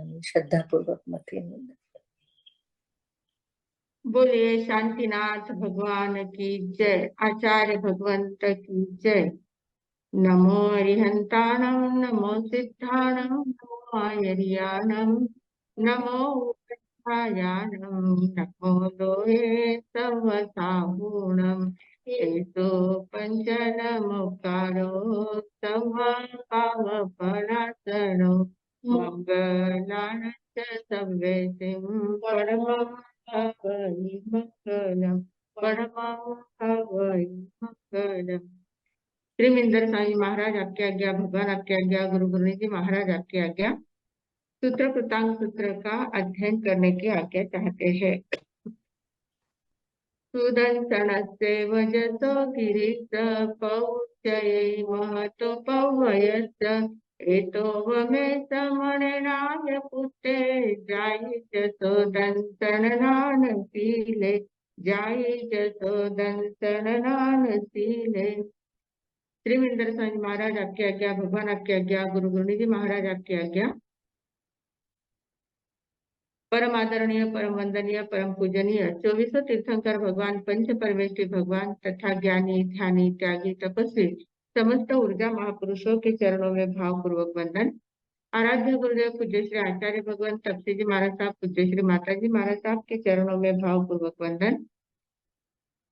आणि श्रद्धापूर्वक मथी मुंडन। बोलिए शांतिनाथ भगवान की जय, आचार्य भगवंत की जय। नमो अरिहंताणं, नमो सिद्धाणं, नमो आयर्याणं, नमो उत्थायाणं, नमो लोहे तव साहूणं। एतो पंचनमुकारो तव पावपणासनो, मंगलान् च सव्येतिं परमं हवै मंगलम्, परमं हवै मंगलम्। त्रिमिंदर स्वामी महाराज आपकी आज्ञा, भगवान आपकी आज्ञा, गुरु गुरुनी जी महाराज आपकी आज्ञा। सूत्र कृतांग सूत्र का अध्ययन करने की आज्ञा चाहते हैं। सुदर्शनस्य वजसो गिरीश पौच्चये महतो पौवयस्य, एतो वमे समणनाय पुत्रे जायि जसोदंसननानशीले, जायि जसोदंसननानशीले। त्रिविंदर स्वामी महाराज आपकी आज्ञा, भगवान आपकी आज्ञा, गुरु गुरुनी जी महाराज आपकी आज्ञा। परम आदरणीय, परम वंदनीय, परम पूजनीय 24 तीर्थंकर भगवान, पंच परमेश्वरी भगवान तथा ज्ञानी, ध्यानी, त्यागी, तपस्वी समस्त ऊर्जा महापुरुषों के चरणों में भाव पूर्वक वंदन। आराध्य गुरुदेव पूज्य श्री आचार्य भगवान तपसी जी महाराज साहब, पूज्य श्री माता जी महाराज साहब के चरणों में भाव पूर्वक वंदन।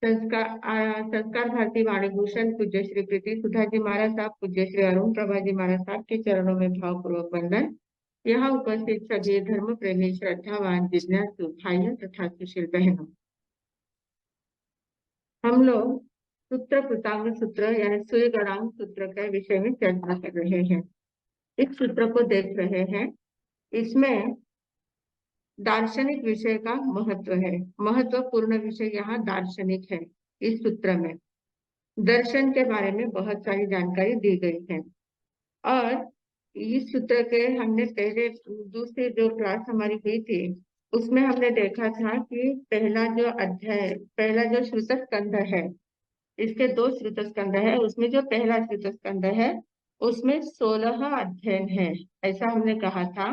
संस्कार भारती वाणीभूषण पूज्य श्री प्रीति सुधा जी महाराज साहब, पूज्य श्री अरुण प्रभा जी महाराज साहब के चरणों में भाव पूर्वक वंदन। यहाँ उपस्थित सभी धर्म प्रेमी, श्रद्धावान, जिज्ञासु भाइयों तथा सुशील बहनों, हम लोग सूत्र कृतांग सूत्र यानी सूर्य गणांग सूत्र के विषय में चर्चा कर रहे हैं। इस सूत्र को देख रहे हैं। इसमें दार्शनिक विषय का महत्व है। महत्वपूर्ण विषय यहाँ दार्शनिक है। इस सूत्र में दर्शन के बारे में बहुत सारी जानकारी दी गई है। और इस सूत्र के हमने पहले दूसरी जो क्लास हमारी हुई थी उसमें हमने देखा था कि पहला जो श्रुत स्कंध है, इसके 2 श्रुत स्कंध है। उसमें जो पहला श्रुत स्कंध है उसमें 16 अध्ययन है, ऐसा हमने कहा था।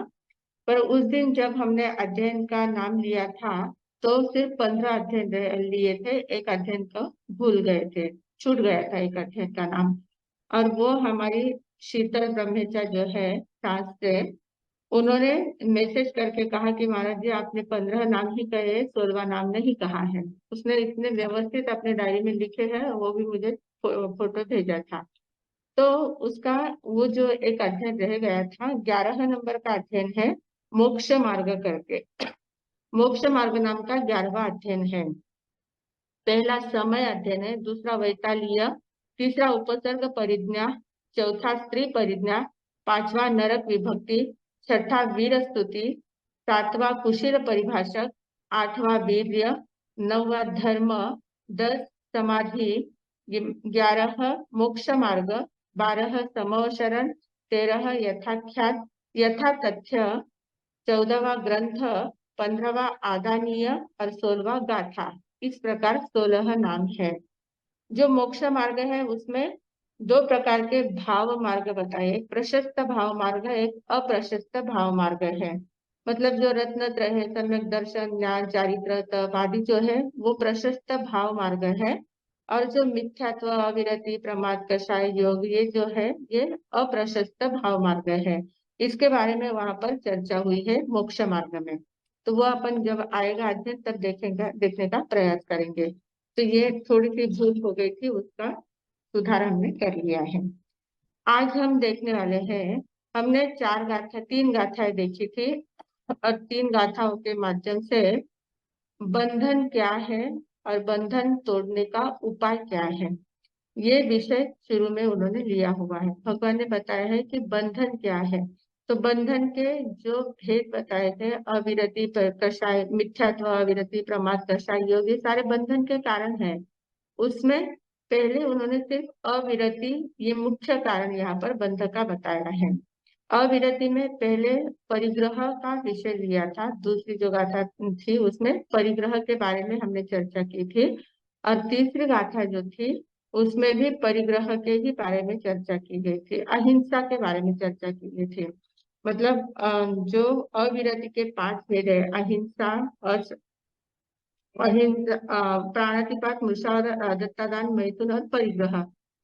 पर उस दिन जब हमने अध्ययन का नाम लिया था तो सिर्फ 15 अध्ययन लिए थे। एक अध्ययन को भूल गए थे, छूट गया था एक अध्ययन का नाम, और वो हमारी शीतल ब्रह्मचा जो है सांस से, उन्होंने मैसेज करके कहा कि महाराज जी आपने 15 नाम ही कहे, 16वां नाम नहीं कहा है। उसने इतने व्यवस्थित अपने डायरी में लिखे हैं, वो भी मुझे फोटो भेजा था। तो उसका वो जो एक अध्ययन रह गया था, 11 नंबर का अध्ययन है मोक्ष मार्ग करके। मोक्ष मार्ग नाम का 11वां अध्ययन है। पहला समय अध्ययन है, दूसरा वैतालीय, तीसरा उपसर्ग परिज्ञा, चौथा स्त्री परिज्ञा, 5वां नरक विभक्ति, 6ठा वीर स्तुति, 7वां कुशील परिभाषक, 8वां वीर्य, 9वां धर्म, 10 समाधि, 11 मोक्ष मार्ग, 12 समवशरण, 13 यथाख्यात यथा तथ्य, 14वां ग्रंथ, 15वां आदानीय और 16वां गाथा। इस प्रकार 16 नाम है। जो मोक्ष मार्ग है उसमें 2 प्रकार के भाव मार्ग बताए, एक प्रशस्त भाव मार्ग है, एक अप्रशस्त भाव मार्ग है। मतलब जो रत्नत्रय है, सम्यक दर्शन, ज्ञान, चारित्र, तप आदि जो है वो प्रशस्त भाव मार्ग है। और जो मिथ्यात्व, अविरति, प्रमाद, कषाय योग, ये जो है ये अप्रशस्त भाव मार्ग है। इसके बारे में वहां पर चर्चा हुई है मोक्ष मार्ग में। तो वो अपन जब आएगा अध्ययन तब देखने का प्रयास करेंगे। तो ये थोड़ी सी भूल हो गई थी, उसका सुधार हमने कर लिया है। आज हम देखने वाले हैं, हमने 3 गाथाएं देखी थी और 3 गाथाओं के माध्यम से बंधन क्या है और बंधन तोड़ने का उपाय क्या है, ये विषय शुरू में उन्होंने लिया हुआ है। भगवान ने बताया है कि बंधन क्या है। तो बंधन के जो भेद बताए थे, अविरति, कषाय, मिथ्यात्व, अविरति, प्रमाद, कषाय योग, ये सारे बंधन के कारण है। उसमें पहले उन्होंने सिर्फ अविरति, ये मुख्य कारण यहाँ पर बंध का बताया है। अविरति में पहले परिग्रह का विषय लिया था। दूसरी जो गाथा थी उसमें परिग्रह के बारे में हमने चर्चा की थी। और तीसरी गाथा जो थी उसमें भी परिग्रह के ही बारे में चर्चा की गई थी, अहिंसा के बारे में चर्चा की गई थी। मतलब जो अविरति के 5 भेद है, अहिंसा, प्राणातिपात, मुषावारा, दत्तादान, मैथुन और परिग्रह,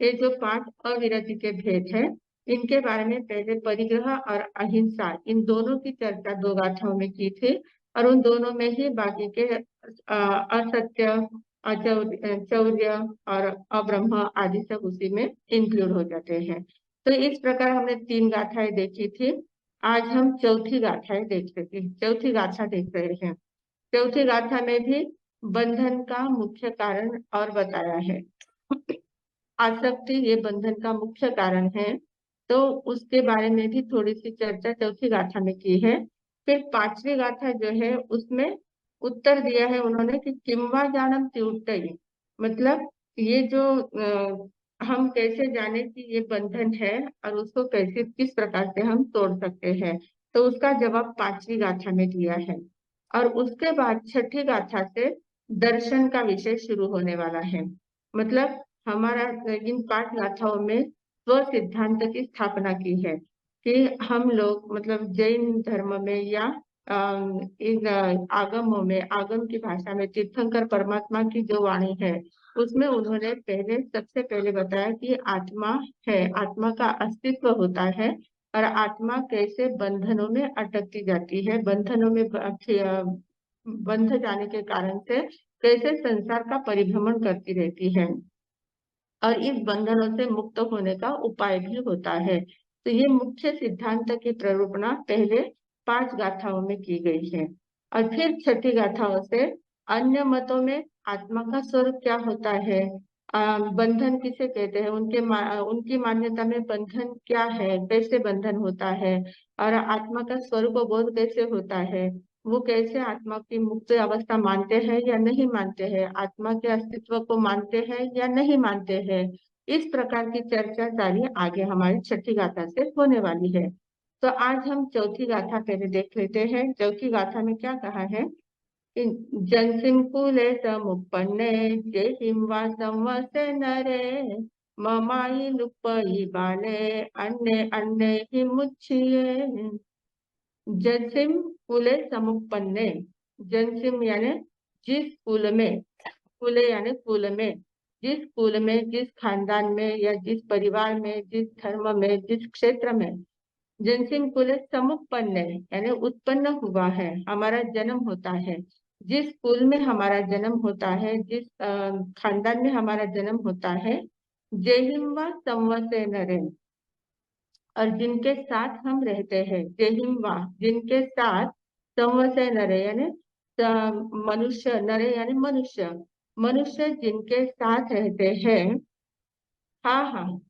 ये जो 5 अविरति के भेद है, इनके बारे में पहले परिग्रह और अहिंसा, इन दोनों की चर्चा 2 गाथाओं में की थी। और उन दोनों में ही बाकी के असत्य, चौर्य और अब्रह्म आदि सब उसी में इंक्लूड हो जाते हैं। तो इस प्रकार हमने 3 गाथाएं देखी थी। आज हम चौथी गाथाएं चौथी गाथा देख रहे हैं। चौथी गाथा में भी बंधन का मुख्य कारण और बताया है। आसक्ति ये बंधन का मुख्य कारण है, तो उसके बारे में भी थोड़ी सी चर्चा चौथी गाथा में की है। फिर 5वीं गाथा जो है उसमें उत्तर दिया है उन्होंने कि किंवा जानम त्युट्टयि, मतलब ये जो हम कैसे जाने कि ये बंधन है और उसको कैसे किस प्रकार से हम तोड़ सकते हैं, तो उसका जवाब 5वीं गाथा में दिया है। और उसके बाद 6ठी गाथा से दर्शन का विषय शुरू होने वाला है। मतलब हमारा इन 5 गाथाओं में स्व सिद्धांत की स्थापना की है कि हम लोग मतलब जैन धर्म में या इन आगमों में, आगम की भाषा में तीर्थंकर परमात्मा की जो वाणी है उसमें उन्होंने सबसे पहले बताया कि आत्मा है, आत्मा का अस्तित्व होता है और आत्मा कैसे बंधनों में अटकती जाती है, बंधनों में बंध जाने के कारण से कैसे संसार का परिभ्रमण करती रहती है और इस बंधनों से मुक्त होने का उपाय भी होता है। तो ये मुख्य सिद्धांत की प्ररूपणा पहले 5 गाथाओं में की गई है। और फिर 6ठी गाथाओं से अन्य मतों में आत्मा का स्वरूप क्या होता है, बंधन किसे कहते हैं, उनकी मान्यता में बंधन क्या है, कैसे बंधन होता है और आत्मा का स्वरूप बोध कैसे होता है, वो कैसे आत्मा की मुक्त अवस्था मानते हैं या नहीं मानते हैं, आत्मा के अस्तित्व को मानते हैं या नहीं मानते हैं। इस प्रकार की चर्चा सारी आगे हमारी 6ठी गाथा से होने वाली है। तो आज हम चौथी गाथा पहले देख लेते हैं। चौथी गाथा में क्या कहा है, जनसिंकुले समुपन्ने जेहिम्वा संवसे नरे ममाई लुपई बाले अन्य अन्य ही मुच्छिए। जनसिम कुले समुपन्ने, जनसिम यानी जिस कुल में, कुले यानी कुल में, जिस कुल में, जिस खानदान में या जिस परिवार में, जिस धर्म में, जिस क्षेत्र में जनसिम कुल समुपन्न यानी उत्पन्न हुआ है, हमारा जन्म होता है, जिस कुल में हमारा जन्म होता है, जिस खानदान में हमारा जन्म होता है, जयहिम व संवसे नरेन, और जिनके साथ हम रहते हैं, जयहिम वा जिनके साथ, संवसे नरे यानी मनुष्य, नरे यानी मनुष्य, मनुष्य जिनके साथ रहते हैं, हाँ हाँ,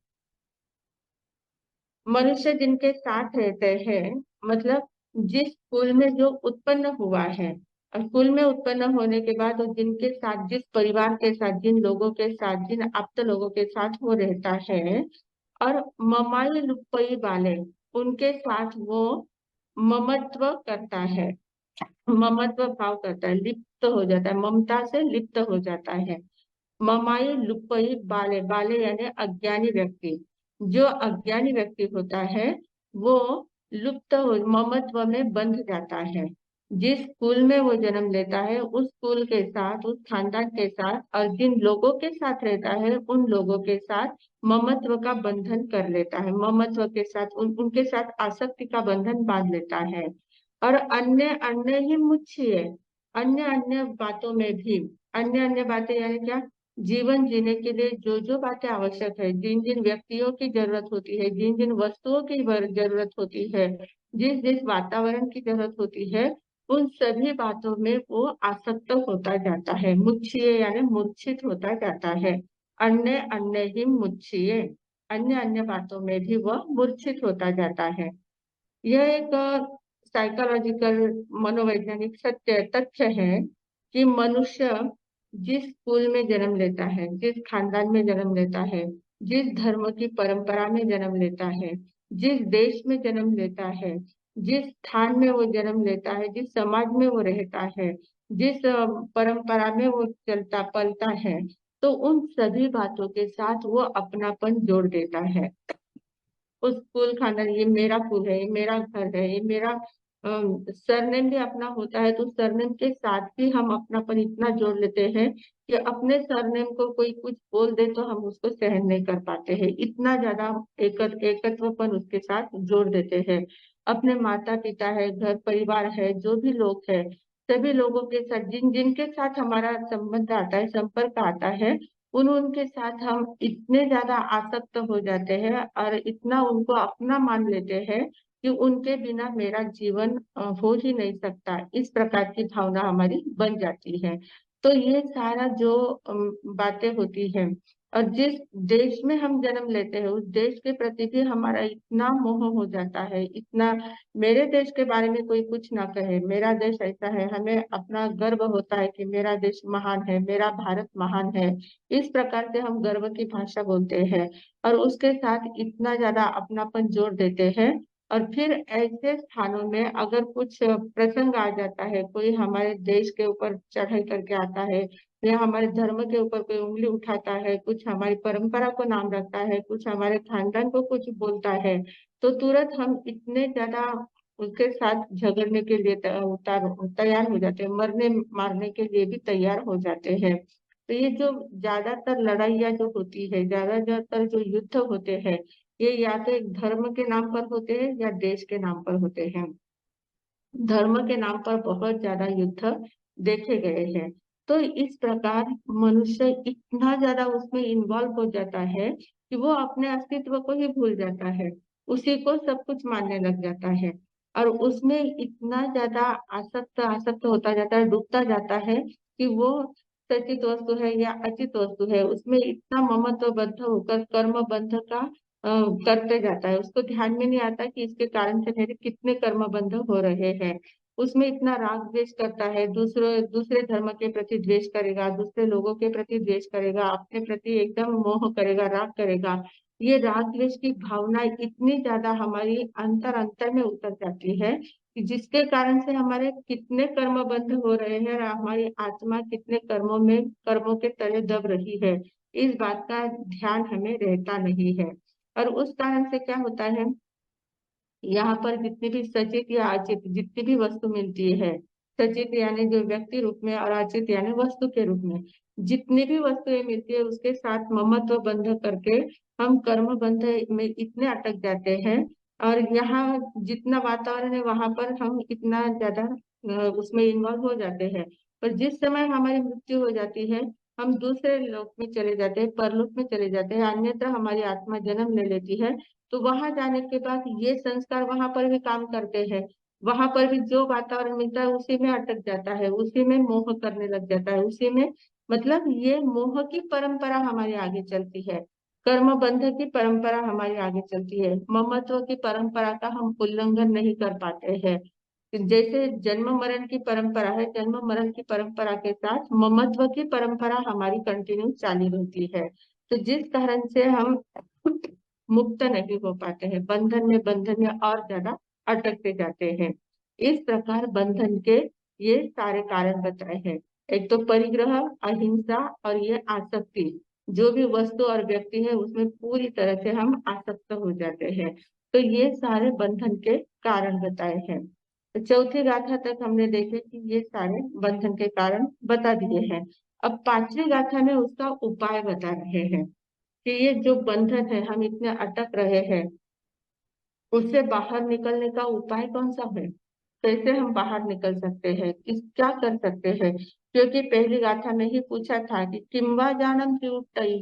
मनुष्य जिनके साथ रहते हैं, मतलब जिस कुल में जो उत्पन्न हुआ है, और कुल में उत्पन्न होने के बाद और जिनके साथ, जिस परिवार के साथ, जिन लोगों के साथ, जिन आप्त लोगों के साथ वो रहता है, और ममाई लुप्पई वाले, उनके साथ वो ममत्व करता है, ममत्व भाव करता है, लिप्त हो जाता है, ममता से लिप्त हो जाता है। ममाई लुपई बाले, बाले यानी अज्ञानी व्यक्ति, जो अज्ञानी व्यक्ति होता है वो लुप्त हो, ममत्व में बंध जाता है। जिस कुल में वो जन्म लेता है उस कुल के साथ, उस खानदान के साथ और जिन लोगों के साथ रहता है उन लोगों के साथ ममत्व का बंधन कर लेता है, ममत्व के साथ उनके साथ आसक्ति का बंधन बांध लेता है। और अन्य अन्य ही मुच्छिए, अन्य अन्य बातों में भी, अन्य अन्य बातें यानी क्या, जीवन जीने के लिए जो जो बातें आवश्यक है, जिन जिन व्यक्तियों की जरूरत होती है, जिन जिन वस्तुओं की जरूरत होती है, जिस जिस वातावरण की जरूरत होती है, उन सभी बातों में वो आसक्त होता जाता है, मुच्छिए यानी मूर्छित होता जाता है। अन्य अन्य ही मुच्छिए, अन्य अन्य बातों में भी वह मूर्छित होता जाता है। यह एक साइकोलॉजिकल, मनोवैज्ञानिक सत्य तथ्य है कि मनुष्य जिस कुल में जन्म लेता है, जिस खानदान में जन्म लेता है, जिस धर्म की परंपरा में जन्म लेता है, जिस देश में जन्म लेता है, जिस स्थान में वो जन्म लेता है, जिस समाज में वो रहता है, जिस परंपरा में वो चलता पलता है, तो उन सभी बातों के साथ वो अपनापन जोड़ देता है। उस कुल खानदान, ये मेरा कुल है, ये मेरा घर है, ये मेरा सरनेम भी अपना होता है, तो सरनेम के साथ भी हम अपनापन इतना जोड़ लेते हैं कि अपने सरनेम को कोई कुछ बोल दे तो हम उसको सहन नहीं कर पाते हैं, इतना ज्यादा एकत्वपन उसके साथ जोड़ देते हैं। अपने माता पिता है, घर परिवार है, जो भी लोग है, सभी लोगों के साथ जिनके साथ हमारा संबंध आता है, संपर्क आता है, उनके साथ हम इतने ज्यादा आसक्त हो जाते हैं और इतना उनको अपना मान लेते हैं कि उनके बिना मेरा जीवन हो ही नहीं सकता, इस प्रकार की भावना हमारी बन जाती है। तो ये सारा जो बातें होती हैं, और जिस देश में हम जन्म लेते हैं उस देश के प्रति भी हमारा इतना मोह हो जाता है, इतना, मेरे देश के बारे में कोई कुछ ना कहे, मेरा देश ऐसा है, हमें अपना गर्व होता है कि मेरा देश महान है, मेरा भारत महान है, इस प्रकार से हम गर्व की भाषा बोलते हैं और उसके साथ इतना ज्यादा अपनापन जोड़ देते हैं। और फिर ऐसे स्थानों में अगर कुछ प्रसंग आ जाता है, कोई हमारे देश के ऊपर चढ़ाई करके आता है या हमारे धर्म के ऊपर कोई उंगली उठाता है, कुछ हमारी परंपरा को नाम रखता है, कुछ हमारे खानदान को कुछ बोलता है, तो तुरंत हम इतने ज्यादा उसके साथ झगड़ने के लिए तैयार हो जाते हैं, मरने मारने के लिए भी तैयार हो जाते हैं। तो ये जो ज्यादातर लड़ाइयाँ जो होती है, ज्यादातर जो युद्ध होते हैं, ये या तो एक धर्म के नाम पर होते हैं या देश के नाम पर होते हैं। धर्म के नाम पर बहुत ज्यादा युद्ध देखे गए हैं। तो इस प्रकार मनुष्य इतना ज्यादा उसमें इन्वॉल्व हो जाता है कि वो अपने अस्तित्व को ही भूल जाता है, उसी को सब कुछ मानने लग जाता है और उसमें इतना ज्यादा आसक्त आसक्त होता जाता है, डूबता जाता है कि वो सचित वस्तु है या अचित वस्तु है, उसमें इतना ममत्व बद्ध होकर कर्म बंध का करते जाता है, उसको ध्यान में नहीं आता कि इसके कारण से मेरे कितने कर्म बंध हो रहे हैं। उसमें इतना राग द्वेष करता है, दूसरे दूसरे धर्म के प्रति द्वेष करेगा, दूसरे लोगों के प्रति द्वेष करेगा, अपने प्रति एकदम मोह करेगा, राग करेगा। ये राग द्वेष की भावना इतनी ज्यादा हमारी अंतर अंतर में उतर जाती है कि जिसके कारण से हमारे कितने कर्म बंध हो रहे हैं और हमारी आत्मा कितने कर्मों के तले दब रही है, इस बात का ध्यान हमें रहता नहीं है। और उस कारण से क्या होता है, यहाँ पर जितनी भी सचित या अचित जितनी भी वस्तु मिलती है, सचित यानी जो व्यक्ति रूप में और अचित यानी वस्तु के रूप में जितनी भी वस्तुएं मिलती है, उसके साथ ममत्व बंध करके हम कर्म बंध में इतने अटक जाते हैं। और यहाँ जितना वातावरण है वहां पर हम इतना ज्यादा उसमें इन्वॉल्व हो जाते हैं, पर जिस समय हमारी मृत्यु हो जाती है, हम दूसरे लोक में चले जाते हैं, परलोक में चले जाते हैं, अन्यत्र हमारी आत्मा जन्म ले लेती है। तो वहां जाने के बाद ये संस्कार वहां पर भी काम करते हैं, वहां पर भी जो वातावरण मिलता है उसी में अटक जाता है, उसी में मोह करने लग जाता है, उसी में, मतलब ये मोह की परंपरा हमारी आगे चलती है, कर्म बंध की परंपरा हमारी आगे चलती है, ममत्व की परंपरा का हम उल्लंघन नहीं कर पाते हैं। जैसे जन्म मरण की परंपरा है, जन्म मरण की परंपरा के साथ ममत्व की परंपरा हमारी कंटिन्यू चालू रहती है। तो जिस कारण से हम मुक्त नहीं हो पाते हैं, बंधन में और ज्यादा अटकते जाते हैं। इस प्रकार बंधन के ये सारे कारण बताए हैं, एक तो परिग्रह, अहिंसा और ये आसक्ति, जो भी वस्तु और व्यक्ति है उसमें पूरी तरह से हम आसक्त हो जाते हैं। तो ये सारे बंधन के कारण बताए हैं। तो चौथी गाथा तक हमने देखे कि ये सारे बंधन के कारण बता दिए हैं। अब पांचवी गाथा में उसका उपाय बता रहे हैं कि ये जो बंधन है, हम इतने अटक रहे हैं, उससे बाहर निकलने का उपाय कौन सा है, कैसे हम बाहर निकल सकते हैं, किस क्या कर सकते हैं। क्योंकि पहली गाथा में ही पूछा था कि किम्वा जानम त्युक्तई,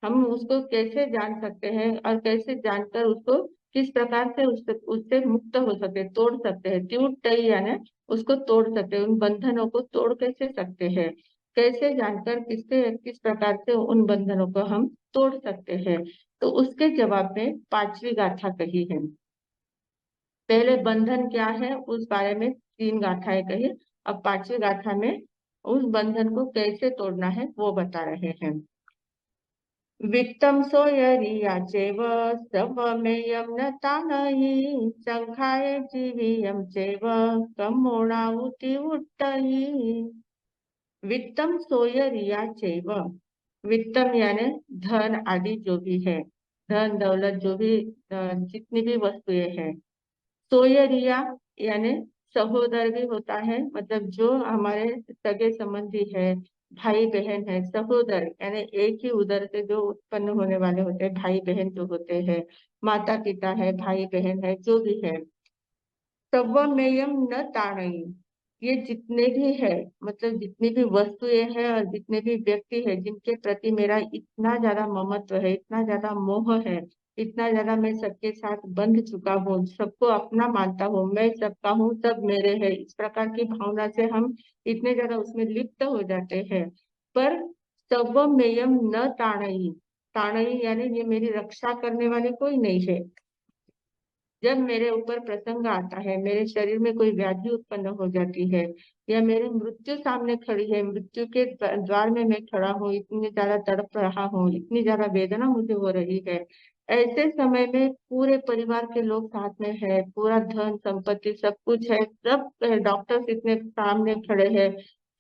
हम उसको कैसे जान सकते हैं और कैसे जानकर उसको किस प्रकार से उससे उससे मुक्त हो सकते हैं, तोड़ सकते हैं, त्युक्तई यानी उसको तोड़ सकते हैं, उन बंधनों को तोड़ कैसे सकते हैं, कैसे जानकर किससे किस प्रकार से उन बंधनों को हम तोड़ सकते हैं। तो उसके जवाब में पांचवी गाथा कही है। पहले बंधन क्या है उस बारे में तीन गाथाएं कही, अब पांचवी गाथा में उस बंधन को कैसे तोड़ना है वो बता रहे हैं। वित्तम सोयरियाचेव सममेयं न तानहि संखाय जीवियं चैव कम्मोणाहुति उत्तहि। वित्तम सोयरियाचेव, वित्तम यानी धन आदि जो भी है, धन दौलत जो भी जितनी भी वस्तुएं हैं। सोयरिया यानी सहोदर भी होता है, मतलब जो हमारे सगे संबंधी है, भाई बहन है। सहोदर यानी एक ही उदर से जो उत्पन्न होने वाले होते हैं, भाई बहन जो होते हैं, माता पिता है, भाई बहन है, जो भी है। सर्वमेयम न ताड़यी, ये जितने भी है, मतलब जितनी भी वस्तुएं हैं और जितने भी व्यक्ति है जिनके प्रति मेरा इतना ज्यादा ममत्व है, इतना ज्यादा मोह है, इतना ज्यादा मैं सबके साथ बंध चुका हूँ, सबको अपना मानता हूँ, मैं सबका हूँ, सब मेरे है, इस प्रकार की भावना से हम इतने ज्यादा उसमें लिप्त हो जाते हैं। पर सर्वमेयम न ताड़यी, ताड़यी यानी ये मेरी रक्षा करने वाले कोई नहीं है। जब मेरे ऊपर प्रसंग आता है, मेरे शरीर में कोई व्याधि उत्पन्न हो जाती है, या मेरी मृत्यु सामने खड़ी है, मृत्यु के द्वार में मैं खड़ा हूँ, इतनी ज्यादा तड़प रहा हूँ, इतनी ज्यादा वेदना मुझे हो रही है, ऐसे समय में पूरे परिवार के लोग साथ में है, पूरा धन संपत्ति सब कुछ है, सब डॉक्टर्स इतने सामने खड़े हैं,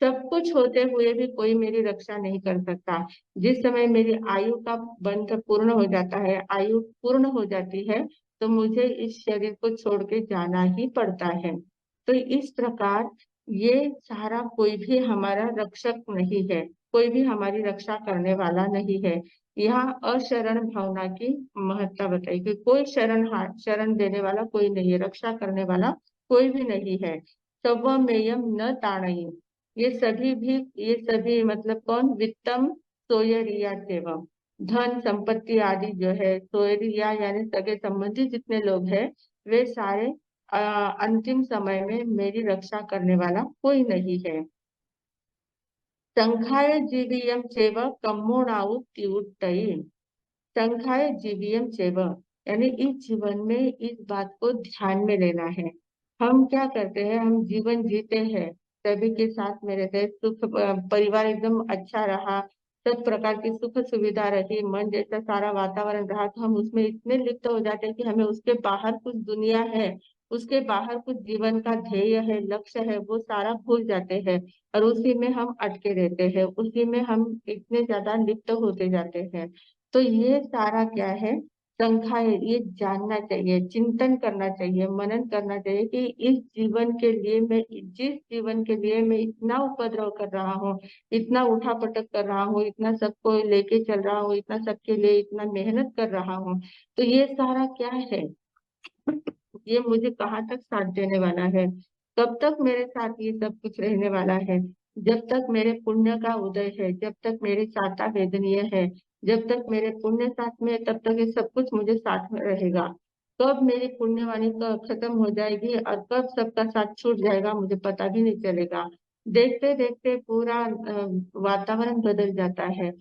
सब कुछ होते हुए भी कोई मेरी रक्षा नहीं कर सकता। जिस समय मेरी आयु का बंध पूर्ण हो जाता है, आयु पूर्ण हो जाती है, तो मुझे इस शरीर को छोड़ के जाना ही पड़ता है। तो इस प्रकार ये सारा कोई भी हमारा रक्षक नहीं है, कोई भी हमारी रक्षा करने वाला नहीं है। यहाँ अशरण भावना की महत्ता बताई कि कोई शरण देने वाला कोई नहीं है, रक्षा करने वाला कोई भी नहीं है। सर्वमेयम न ताड़यी, ये सभी मतलब कौन, वित्तम सोयरिया सेवम, धन संपत्ति आदि जो है, सोयरिया यानी सगे संबंधी जितने लोग हैं, वे सारे अंतिम समय में मेरी रक्षा करने वाला कोई नहीं है। संख्याय जीवियम चैव कम्मोणाउ त्युट्टयि, संख्याय जीवियम चैव यानी इस जीवन में इस बात को ध्यान में लेना है। हम क्या करते हैं, हम जीवन जीते हैं, सभी के साथ में रहते हैं, परिवार एकदम अच्छा रहा, सब प्रकार की सुख सुविधा रही, मन जैसा सारा वातावरण रहा, तो हम उसमें इतने लिप्त हो जाते हैं कि हमें उसके बाहर कुछ दुनिया है, उसके बाहर कुछ जीवन का ध्येय है, लक्ष्य है, वो सारा भूल जाते हैं, और उसी में हम अटके रहते हैं, उसी में हम इतने ज्यादा लिप्त होते जाते हैं। तो ये सारा क्या है, संख्या है, ये जानना चाहिए, चिंतन करना चाहिए, मनन करना चाहिए कि इस जीवन के लिए मैं, जिस जीवन के लिए मैं इतना उपद्रव कर रहा हूँ, इतना उठा पटक कर रहा हूँ, इतना सबको लेके चल रहा हूँ, इतना सबके लिए इतना मेहनत कर रहा हूँ, तो ये सारा क्या है, ये मुझे कहाँ तक साथ देने वाला है, कब तक मेरे साथ ये सब कुछ रहने वाला है। जब तक मेरे पुण्य का उदय है, जब तक मेरी साता वेदनीय है, जब तक मेरे पुण्य साथ में है, तब तक ये सब कुछ मुझे साथ में रहेगा। कब मेरी पुण्यवाणी खत्म हो जाएगी और कब सबका साथ छूट जाएगा, मुझे पता भी नहीं चलेगा। देखते देखते पूरा वातावरण बदल जाता है।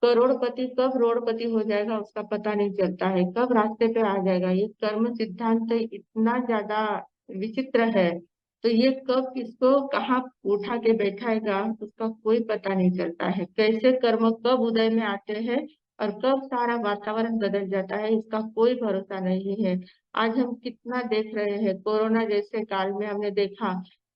करोड़पति कब रोड़पति हो जाएगा उसका पता नहीं चलता है, कब रास्ते पे आ जाएगा। ये कर्म सिद्धांत इतना ज्यादा विचित्र है, तो ये कब किसको कहाँ उठा के बैठाएगा उसका कोई पता नहीं चलता है। कैसे कर्म कब उदय में आते हैं और कब सारा वातावरण बदल जाता है, इसका कोई भरोसा नहीं है। आज हम कितना देख रहे हैं, कोरोना जैसे काल में हमने देखा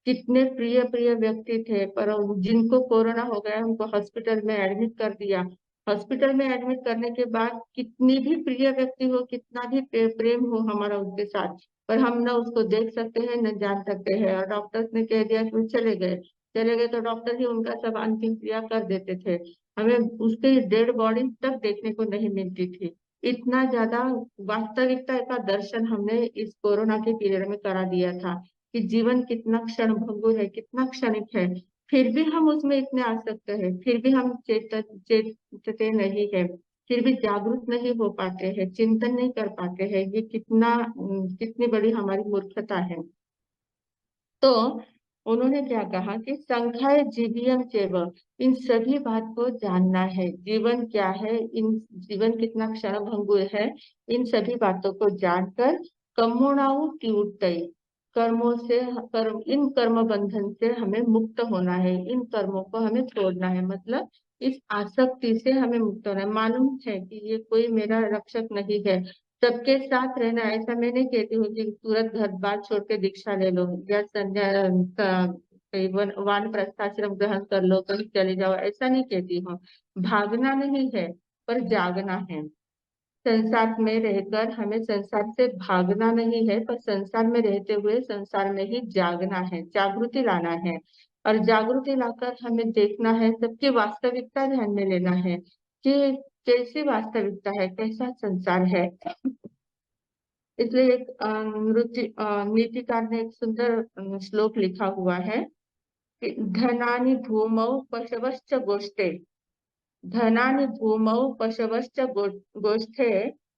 कितने प्रिय प्रिय व्यक्ति थे, पर जिनको कोरोना हो गया उनको हॉस्पिटल में एडमिट कर दिया। हॉस्पिटल में एडमिट करने के बाद कितनी भी प्रिय व्यक्ति हो, कितना भी प्रेम हो हमारा उसके साथ, पर हम न उसको देख सकते हैं न जान सकते हैं, और डॉक्टर्स ने कह दिया कि वो चले गए। चले गए तो डॉक्टर ही उनका सब अंतिम क्रिया कर देते थे, हमें उसके डेड बॉडी तक देखने को नहीं मिलती थी। इतना ज्यादा वास्तविकता का दर्शन हमने इस कोरोना के पीरियड में करा दिया था कि जीवन कितना क्षण भंगुर है, कितना क्षणिक है। फिर भी हम उसमें इतने आसक्त हैं, फिर भी हम चेतते नहीं है, फिर भी जागरूक नहीं हो पाते हैं, चिंतन नहीं कर पाते हैं। ये कितनी बड़ी हमारी मूर्खता है। तो उन्होंने क्या कहा कि संख्याय जीवियम चैव, इन सभी बात को जानना है, जीवन क्या है, इन जीवन कितना क्षण भंगुर है, इन सभी बातों को जानकर कर्मोणाउ त्युट्टयि, कर्मों से इन कर्म बंधन से हमें मुक्त होना है, इन कर्मों को हमें छोड़ना है, मतलब इस आसक्ति से हमें मुक्त होना है। मालूम है कि ये कोई मेरा रक्षक नहीं है, सबके साथ रहना, ऐसा मैं नहीं कहती हूँ कि तुरंत घर बार छोड़ के दीक्षा ले लो या संन्या कहीं वानप्रस्थाश्रम ग्रहण कर लो, कहीं चले जाओ, ऐसा नहीं कहती हूँ। भागना नहीं है, पर जागना है। संसार में रहकर हमें संसार से भागना नहीं है, पर संसार में रहते हुए संसार में ही जागना है, जागृति लाना है। और जागृति लाकर हमें देखना है, सबकी वास्तविकता ध्यान में लेना है कि कैसी वास्तविकता है, कैसा संसार है। इसलिए एक नीतिकार ने एक सुंदर श्लोक लिखा हुआ है कि धनानि भूमौ पशवश्च गोष्ठे, धनानि भूमौ पशवश्च गोष्ठे,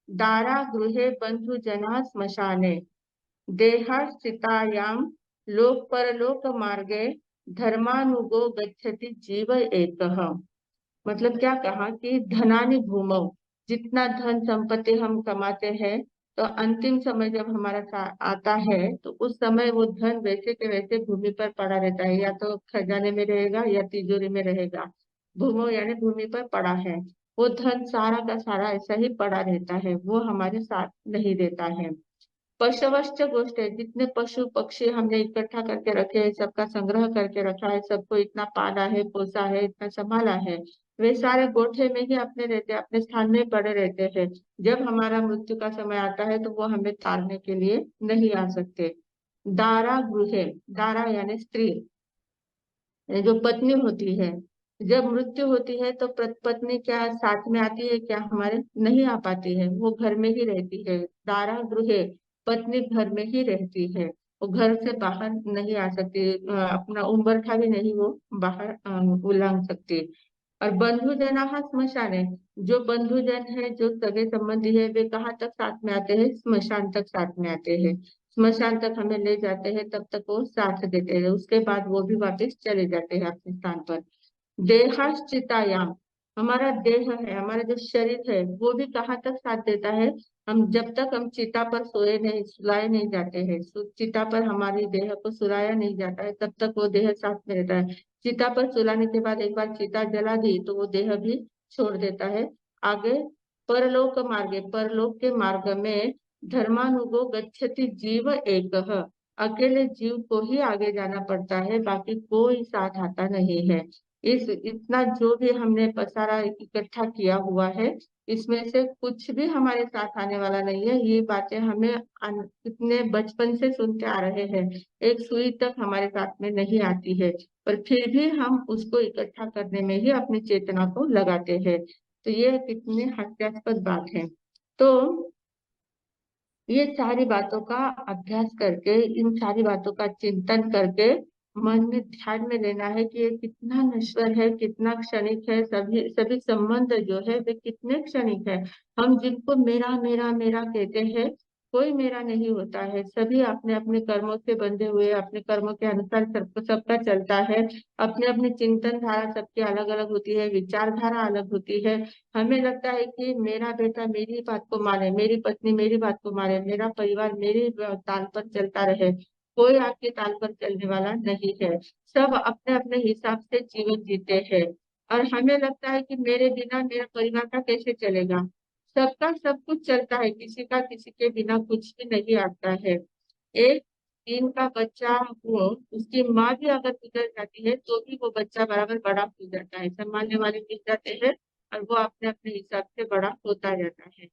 दारागृहे बन्धुजना श्मशाने, देहाश्रितायां लोक परलोक मार्गे, धर्मानुगो गच्छति जीव एकः। मतलब क्या कहा कि धनानि भूमौ, जितना धन संपत्ति हम कमाते हैं, तो अंतिम समय जब हमारा आता है तो उस समय वो धन वैसे के वैसे भूमि पर पड़ा रहता है, या तो खजाने में रहेगा या तिजोरी में रहेगा। भूमौ यानी भूमि पर पड़ा है, वो धन सारा का सारा ऐसा ही पड़ा रहता है, वो हमारे साथ नहीं रहता है। पशवश्च गोष्ठ है, जितने पशु पक्षी हमने इकट्ठा करके रखे हैं, सबका संग्रह करके रखा है, सबको इतना पाला है, पोसा है, इतना संभाला है, वे सारे गोठे में ही अपने रहते हैं, अपने स्थान में पड़े रहते हैं। जब हमारा मृत्यु का समय आता है तो वो हमें तारने के लिए नहीं आ सकते। दारा गृहे, दारा यानी स्त्री, जो पत्नी होती है, जब मृत्यु होती है तो पत्नी क्या साथ में आती है क्या? हमारे नहीं आ पाती है, वो घर में ही रहती है। दारा गृहे, पत्नी घर में ही रहती है, वो घर से बाहर नहीं आ सकती, अपना उम्बरठा भी नहीं वो बाहर उलांग सकती। और बंधुजना स्मशान है, जो बंधुजन है, जो सगे संबंधी है, वे कहाँ तक साथ में आते हैं? स्मशान तक साथ में आते हैं। स्मशान तक हमें ले जाते हैं, तब तक वो साथ देते हैं, उसके बाद वो भी वापस चले जाते हैं अपने स्थान पर। देहाश्चितायाम, हमारा देह है, हमारा जो शरीर है, वो भी कहाँ तक साथ देता है? हम जब तक हम चिता पर सोए नहीं, सुलाए नहीं जाते हैं, चिता पर हमारी देह को सुलाया नहीं जाता है, तब तक वो देह साथ में रहता है। चिता पर सुलाने के बाद एक बार चिता जला दी तो वो देह भी छोड़ देता है। आगे परलोक मार्गे, परलोक के मार्ग में धर्मानुगो गच्छति जीव एकः, अकेले जीव को ही आगे जाना पड़ता है, बाकी कोई साथ आता नहीं है। इस इतना जो भी हमने पसारा इकट्ठा किया हुआ है, इसमें से कुछ भी हमारे साथ आने वाला नहीं है। ये बातें हमें कितने बचपन से सुनते आ रहे हैं, एक सुई तक हमारे साथ में नहीं आती है, पर फिर भी हम उसको इकट्ठा करने में ही अपनी चेतना को लगाते हैं। तो ये कितनी हास्यास्पद बात है। तो ये सारी बातों का अभ्यास करके, इन सारी बातों का चिंतन करके मन में ध्यान में लेना है कि ये कितना नश्वर है, कितना क्षणिक है, सभी सभी संबंध जो है वे कितने क्षणिक है। हम जिनको मेरा मेरा मेरा कहते हैं, कोई मेरा नहीं होता है, सभी अपने अपने कर्मों से बंधे हुए, अपने कर्मों के अनुसार सबका चलता है। अपने अपने चिंतन धारा सबकी अलग अलग होती है, विचारधारा अलग होती है। हमें लगता है कि मेरा बेटा मेरी बात को माने, मेरी पत्नी मेरी बात को माने, मेरा परिवार मेरी ताल पर चलता रहे। कोई आपके ताल पर चलने वाला नहीं है, सब अपने अपने हिसाब से जीवन जीते हैं। और हमें लगता है कि मेरे बिना मेरा परिवार का कैसे चलेगा। सबका सब कुछ चलता है, किसी का किसी के बिना कुछ भी नहीं आता है। एक दिन का बच्चा हो, उसकी माँ भी अगर गुजर जाती है तो भी वो बच्चा बराबर बड़ा हो जाता है, संभालने वाले मिल जाते हैं, और वो अपने अपने हिसाब से बड़ा होता जाता है।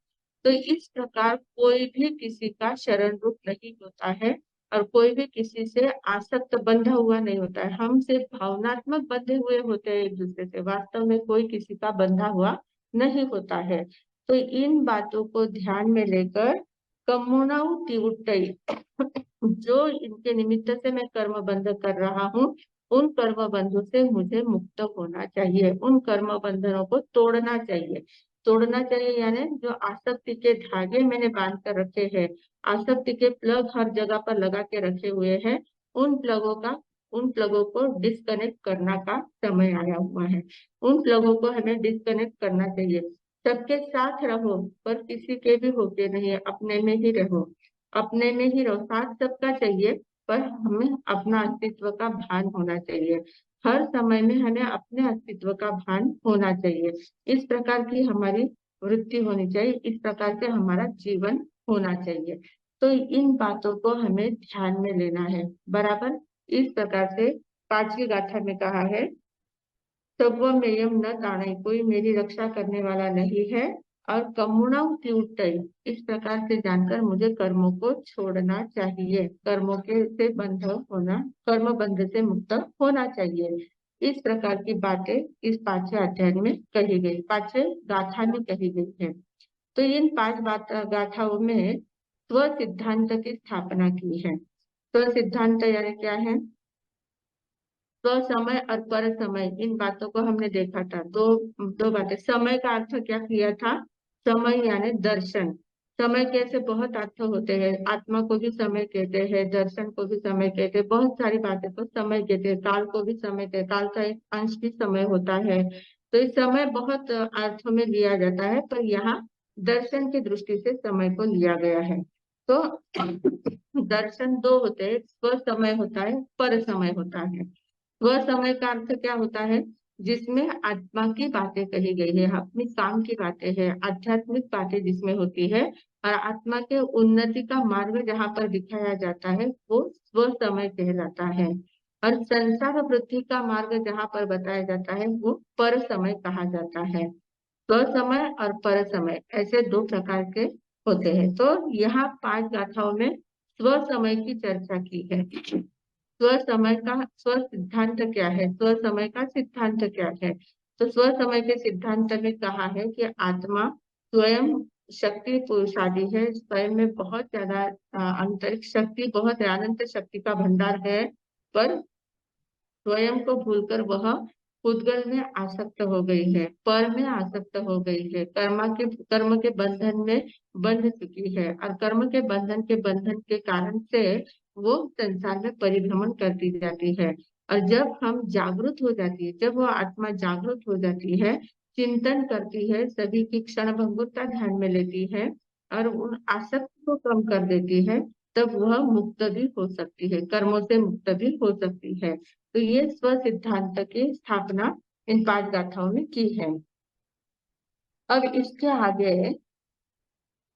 तो इस प्रकार कोई भी किसी का शरण रूप नहीं होता है, और कोई भी किसी से आसक्त बंधा हुआ नहीं होता है। हम सिर्फ भावनात्मक बंधे हुए होते हैं एक दूसरे से, वास्तव में कोई किसी का बंधा हुआ नहीं होता है। तो इन बातों को ध्यान में लेकर कमुनाऊ तिवुट्टई, जो इनके निमित्त से मैं कर्म बंध कर रहा हूँ, उन कर्म बंधों से मुझे मुक्त होना चाहिए, उन कर्म बंधनों को तोड़ना चाहिए। तोड़ना चाहिए यानी जो आसक्ति के धागे मैंने बांध कर रखे हैं, आसक्ति के प्लग हर जगह पर लगा के रखे हुए हैं, उन प्लगों को डिस्कनेक्ट करना का समय आया हुआ है। उन प्लगों को हमें डिस्कनेक्ट करना चाहिए। सबके साथ रहो, पर किसी के भी होके नहीं, अपने में ही रहो, अपने में ही रहो। साथ सबका चाहिए, पर हमें अपना अस्तित्व का भान होना चाहिए। हर समय में हमें अपने अस्तित्व का भान होना चाहिए। इस प्रकार की हमारी वृत्ति होनी चाहिए, इस प्रकार से हमारा जीवन होना चाहिए। तो इन बातों को हमें ध्यान में लेना है बराबर। इस प्रकार से पांचवी गाथा में कहा है, सर्वमेयम न ताणे, कोई मेरी रक्षा करने वाला नहीं है, और कमुणव त्युटय, इस प्रकार से जानकर मुझे कर्मों को छोड़ना चाहिए, कर्मों के से बंध होना, कर्म बंध से मुक्त होना चाहिए। इस प्रकार की बातें इस पांचवें अध्याय में कही गई, पांचवें गाथा में कही गई है। तो इन पांच बात गाथाओं में स्व सिद्धांत की स्थापना की है। स्व सिद्धांत यानी क्या है? स्व समय और पर समय, इन बातों को हमने देखा था। दो बातें। समय का अर्थ क्या किया था? समय यानी दर्शन। समय के ऐसे बहुत अर्थ होते हैं, आत्मा को भी समय कहते हैं, दर्शन को भी समय कहते हैं, बहुत सारी बातें को समय कहते हैं, काल को भी समय कहते हैं, काल का एक अंश भी समय होता है। तो इस समय बहुत अर्थों में लिया जाता है, पर यहाँ दर्शन की दृष्टि से समय को लिया गया है। तो दर्शन दो होते हैं, स्व समय होता है, पर समय होता है। वह समय का अर्थ क्या होता है? जिसमें आत्मा की बातें कही गई है, अपनी काम की बातें हैं, आध्यात्मिक बातें जिसमें होती है, और आत्मा के उन्नति का मार्ग जहाँ पर दिखाया जाता है वो स्व समय कहलाता है। और संसार वृद्धि का मार्ग जहाँ पर बताया जाता है वो पर समय कहा जाता है। स्व समय और पर समय ऐसे दो प्रकार के होते हैं। तो यहाँ पांच गाथाओं में स्व समय की चर्चा की है। स्व समय का स्व सिद्धांत क्या है, स्व समय का सिद्धांत क्या है? तो स्व समय के सिद्धांत में कहा है कि आत्मा स्वयं शक्ति पुरुषादि है, स्वयं में बहुत ज्यादा आंतरिक शक्ति, बहुत अनंत शक्ति का भंडार है, पर स्वयं को भूलकर वह पुद्गल में आसक्त हो गई है, पर में आसक्त हो गई है, कर्म के बंधन में बंध चुकी है, और कर्म के बंधन के कारण से वो संसार में परिभ्रमण करती जाती है। और जब हम जागृत हो जाती है, जब वह आत्मा जागृत हो जाती है, चिंतन करती है, सभी की क्षण भंगुरता ध्यान में लेती है और उन आसक्त को कम कर देती है, तब वह मुक्त भी हो सकती है, कर्मों से मुक्त भी हो सकती है। तो ये स्व सिद्धांत की स्थापना इन पांच गाथाओं में की है। अब इसके आगे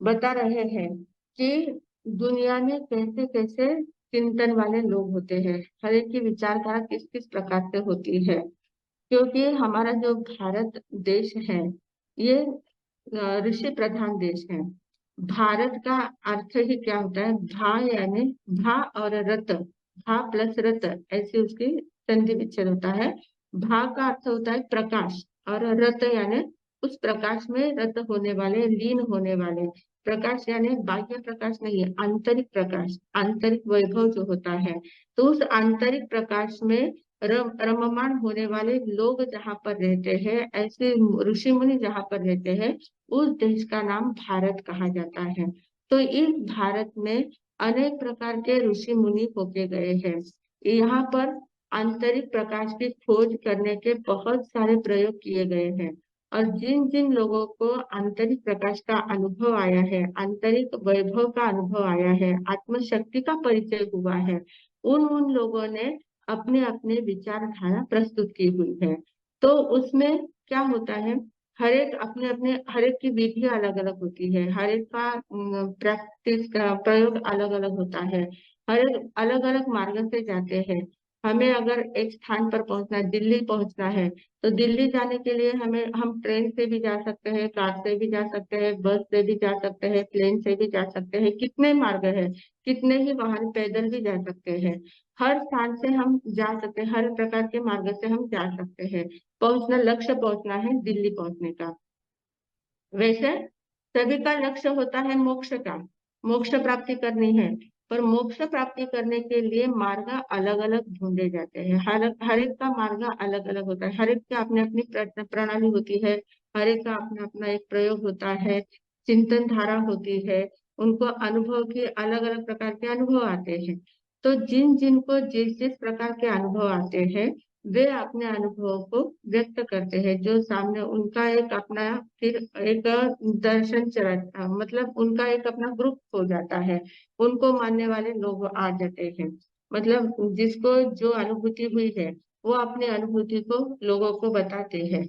बता रहे हैं कि दुनिया में कैसे कैसे चिंतन वाले लोग होते हैं, हर एक की विचारधारा किस किस प्रकार से होती है। क्योंकि हमारा जो भारत देश है ये ऋषि प्रधान देश है। भारत का अर्थ ही क्या होता है? भा यानी भा और रत, भा प्लस रत, ऐसे उसकी संधि विच्छेद होता है। भा का अर्थ होता है प्रकाश, और रत यानी उस प्रकाश में रत होने वाले, लीन होने वाले। प्रकाश यानी बाह्य प्रकाश नहीं है, आंतरिक प्रकाश, आंतरिक वैभव जो होता है। तो उस आंतरिक प्रकाश में रममाण होने वाले लोग जहाँ पर रहते हैं, ऐसे ऋषि मुनि जहाँ पर रहते हैं, उस देश का नाम भारत कहा जाता है। तो इस भारत में अनेक प्रकार के ऋषि मुनि होके गए हैं। यहाँ पर आंतरिक प्रकाश की खोज करने के बहुत सारे प्रयोग किए गए हैं। और जिन जिन लोगों को आंतरिक प्रकाश का अनुभव आया है, आंतरिक वैभव का अनुभव आया है, आत्मशक्ति का परिचय हुआ है, उन उन लोगों ने अपने अपने विचारधारा प्रस्तुत की हुई है। तो उसमें क्या होता है, हर एक अपने अपने, हर एक की विधि अलग अलग होती है, हर एक का प्रैक्टिस का प्रयोग अलग अलग होता है, हर एक अलग अलग मार्ग से जाते हैं। हमें अगर एक स्थान पर पहुंचना है, दिल्ली पहुंचना है, तो दिल्ली जाने के लिए हम ट्रेन से भी जा सकते हैं, कार से भी जा सकते हैं, बस से भी जा सकते हैं, प्लेन से भी जा सकते हैं, कितने मार्ग है, कितने ही वाहन, पैदल भी जा सकते हैं। हर स्थान से हम जा सकते हैं, हर प्रकार के मार्ग से हम जा सकते हैं। पहुंचना, लक्ष्य पहुंचना है दिल्ली पहुंचने का। वैसे सभी का लक्ष्य होता है मोक्ष का, मोक्ष प्राप्ति करनी है, पर मोक्ष प्राप्ति करने के लिए मार्ग अलग अलग ढूंढे जाते हैं। हर एक का मार्ग अलग अलग होता है, हर एक की अपनी अपनी प्रणाली होती है, हर एक का अपना अपना एक प्रयोग होता है, चिंतन धारा होती है, उनको अनुभव के अलग अलग प्रकार के अनुभव आते हैं। तो जिन जिन को जिस जिस प्रकार के अनुभव आते हैं, वे अपने अनुभवों को व्यक्त करते हैं, जो सामने उनका एक अपना फिर एक दर्शन चरण, मतलब उनका एक अपना ग्रुप हो जाता है, उनको मानने वाले लोग आ जाते हैं। मतलब जिसको जो अनुभूति हुई है वो अपने अनुभूति को लोगों को बताते हैं,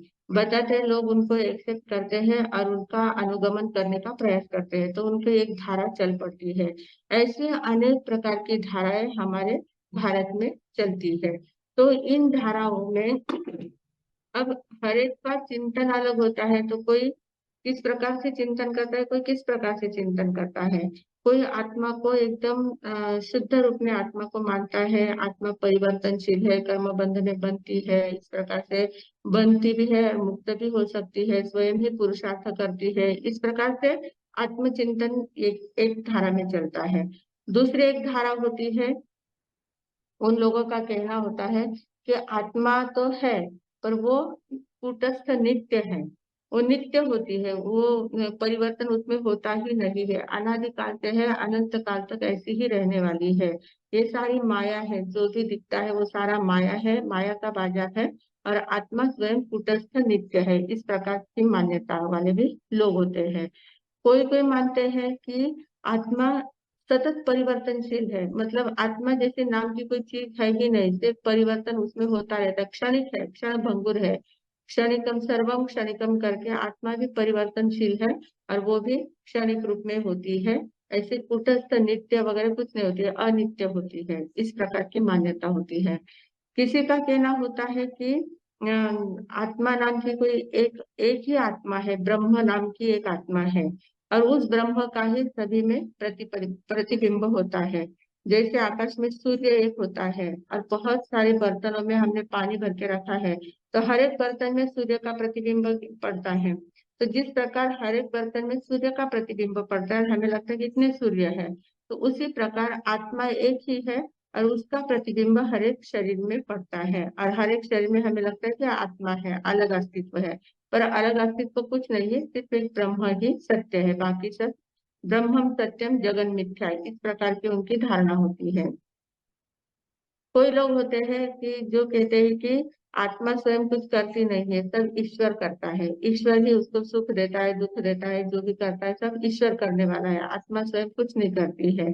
लोग उनको एक्सेप्ट करते हैं और उनका अनुगमन करने का प्रयास करते हैं, तो उनकी एक धारा चल पड़ती है। ऐसे अनेक प्रकार की धाराएं हमारे भारत में चलती है। तो इन धाराओं में अब हर एक का चिंतन अलग होता है। तो कोई किस प्रकार से चिंतन करता है, कोई किस प्रकार से चिंतन करता है। कोई आत्मा को एकदम शुद्ध रूप में आत्मा को मानता है, आत्मा परिवर्तनशील है, कर्म बंध में बनती है, इस प्रकार से बनती भी है, मुक्त भी हो सकती है, स्वयं ही पुरुषार्थ करती है। इस प्रकार से आत्मचिंतन एक धारा में चलता है। दूसरी एक धारा होती है, उन लोगों का कहना होता है कि आत्मा तो है पर वो कूटस्थ नित्य है, वो नित्य होती है, वो परिवर्तन उसमें होता ही नहीं है, अनादिकाल से है, अनंत काल तक ऐसी ही रहने वाली है। ये सारी माया है, जो भी दिखता है वो सारा माया है, माया का बाजार है, और आत्मा स्वयं कूटस्थ नित्य है। इस प्रकार की मान्यता वाले भी लोग होते हैं। कोई कोई मानते हैं कि आत्मा सतत परिवर्तनशील है, मतलब आत्मा जैसे नाम की कोई चीज है ही नहीं, सिर्फ परिवर्तन उसमें होता रहता है, क्षणिक है, क्षण भंगुर है, क्षणिकम सर्वम क्षणिकम करके आत्मा भी परिवर्तनशील है, और वो भी क्षणिक रूप में होती है। ऐसे कुटस्थ नित्य वगैरह कुछ नहीं होती है, अनित्य होती है, इस प्रकार की मान्यता होती है। किसी का कहना होता है कि आत्मा नाम की कोई एक एक ही आत्मा है, ब्रह्म नाम की एक आत्मा है, और उस ब्रह्म का ही सभी में प्रतिबिंब होता है। जैसे आकाश में सूर्य एक होता है और बहुत सारे बर्तनों में हमने पानी भर के रखा है, तो हर एक बर्तन में सूर्य का प्रतिबिंब पड़ता है। तो जिस प्रकार हर एक बर्तन में सूर्य का प्रतिबिंब पड़ता है, हमें लगता है कि इतने सूर्य है, तो उसी प्रकार आत्मा एक ही है, और उसका प्रतिबिंब हर एक शरीर में पड़ता है, और हर एक शरीर में हमें लगता है कि आत्मा है, अलग अस्तित्व है, पर अलग अस्तित्व कुछ नहीं है, सिर्फ एक ब्रह्म ही सत्य है, बाकी सब ब्रह्मम सत्यम जगन मिथ्या, इस प्रकार की उनकी धारणा होती है। कोई लोग होते हैं कि जो कहते हैं कि आत्मा स्वयं कुछ करती नहीं है, सब ईश्वर करता है, ईश्वर ही उसको सुख देता है, दुख देता है, जो भी करता है सब ईश्वर करने वाला है, आत्मा स्वयं कुछ नहीं करती है।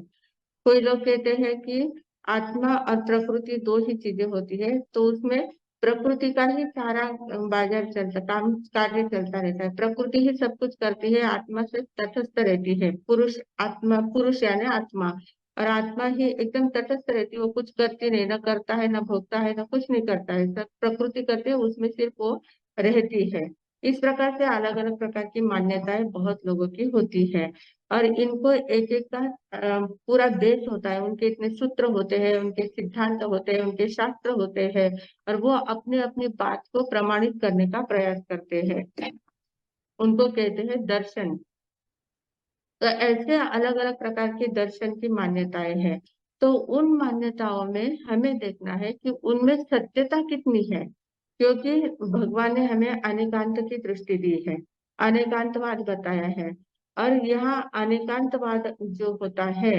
कोई लोग कहते हैं कि आत्मा और प्रकृति दो ही चीजें होती है, तो उसमें प्रकृति का ही सारा बाजार चलता, काम कार्य चलता रहता है, प्रकृति ही सब कुछ करती है, आत्मा से तटस्थ रहती है, पुरुष आत्मा, पुरुष यानी आत्मा, और आत्मा ही एकदम तटस्थ रहती है, वो कुछ करती नहीं, न करता है, न भोगता है, न कुछ नहीं करता है, सब प्रकृति करती है, उसमें सिर्फ वो रहती है। इस प्रकार से अलग अलग प्रकार की मान्यताएं बहुत लोगों की होती है, और इनको एक एक का पूरा बेस होता है, उनके इतने सूत्र होते हैं, उनके सिद्धांत होते हैं, उनके शास्त्र होते हैं, और वो अपने अपनी बात को प्रमाणित करने का प्रयास करते हैं, उनको कहते हैं दर्शन। तो ऐसे अलग अलग प्रकार के दर्शन की मान्यताएं हैं। तो उन मान्यताओं में हमें देखना है कि उनमें सत्यता कितनी है, क्योंकि भगवान ने हमें अनेकांत की दृष्टि दी है, अनेकांतवाद बताया है, और यहाँ अनेकांतवाद जो होता है,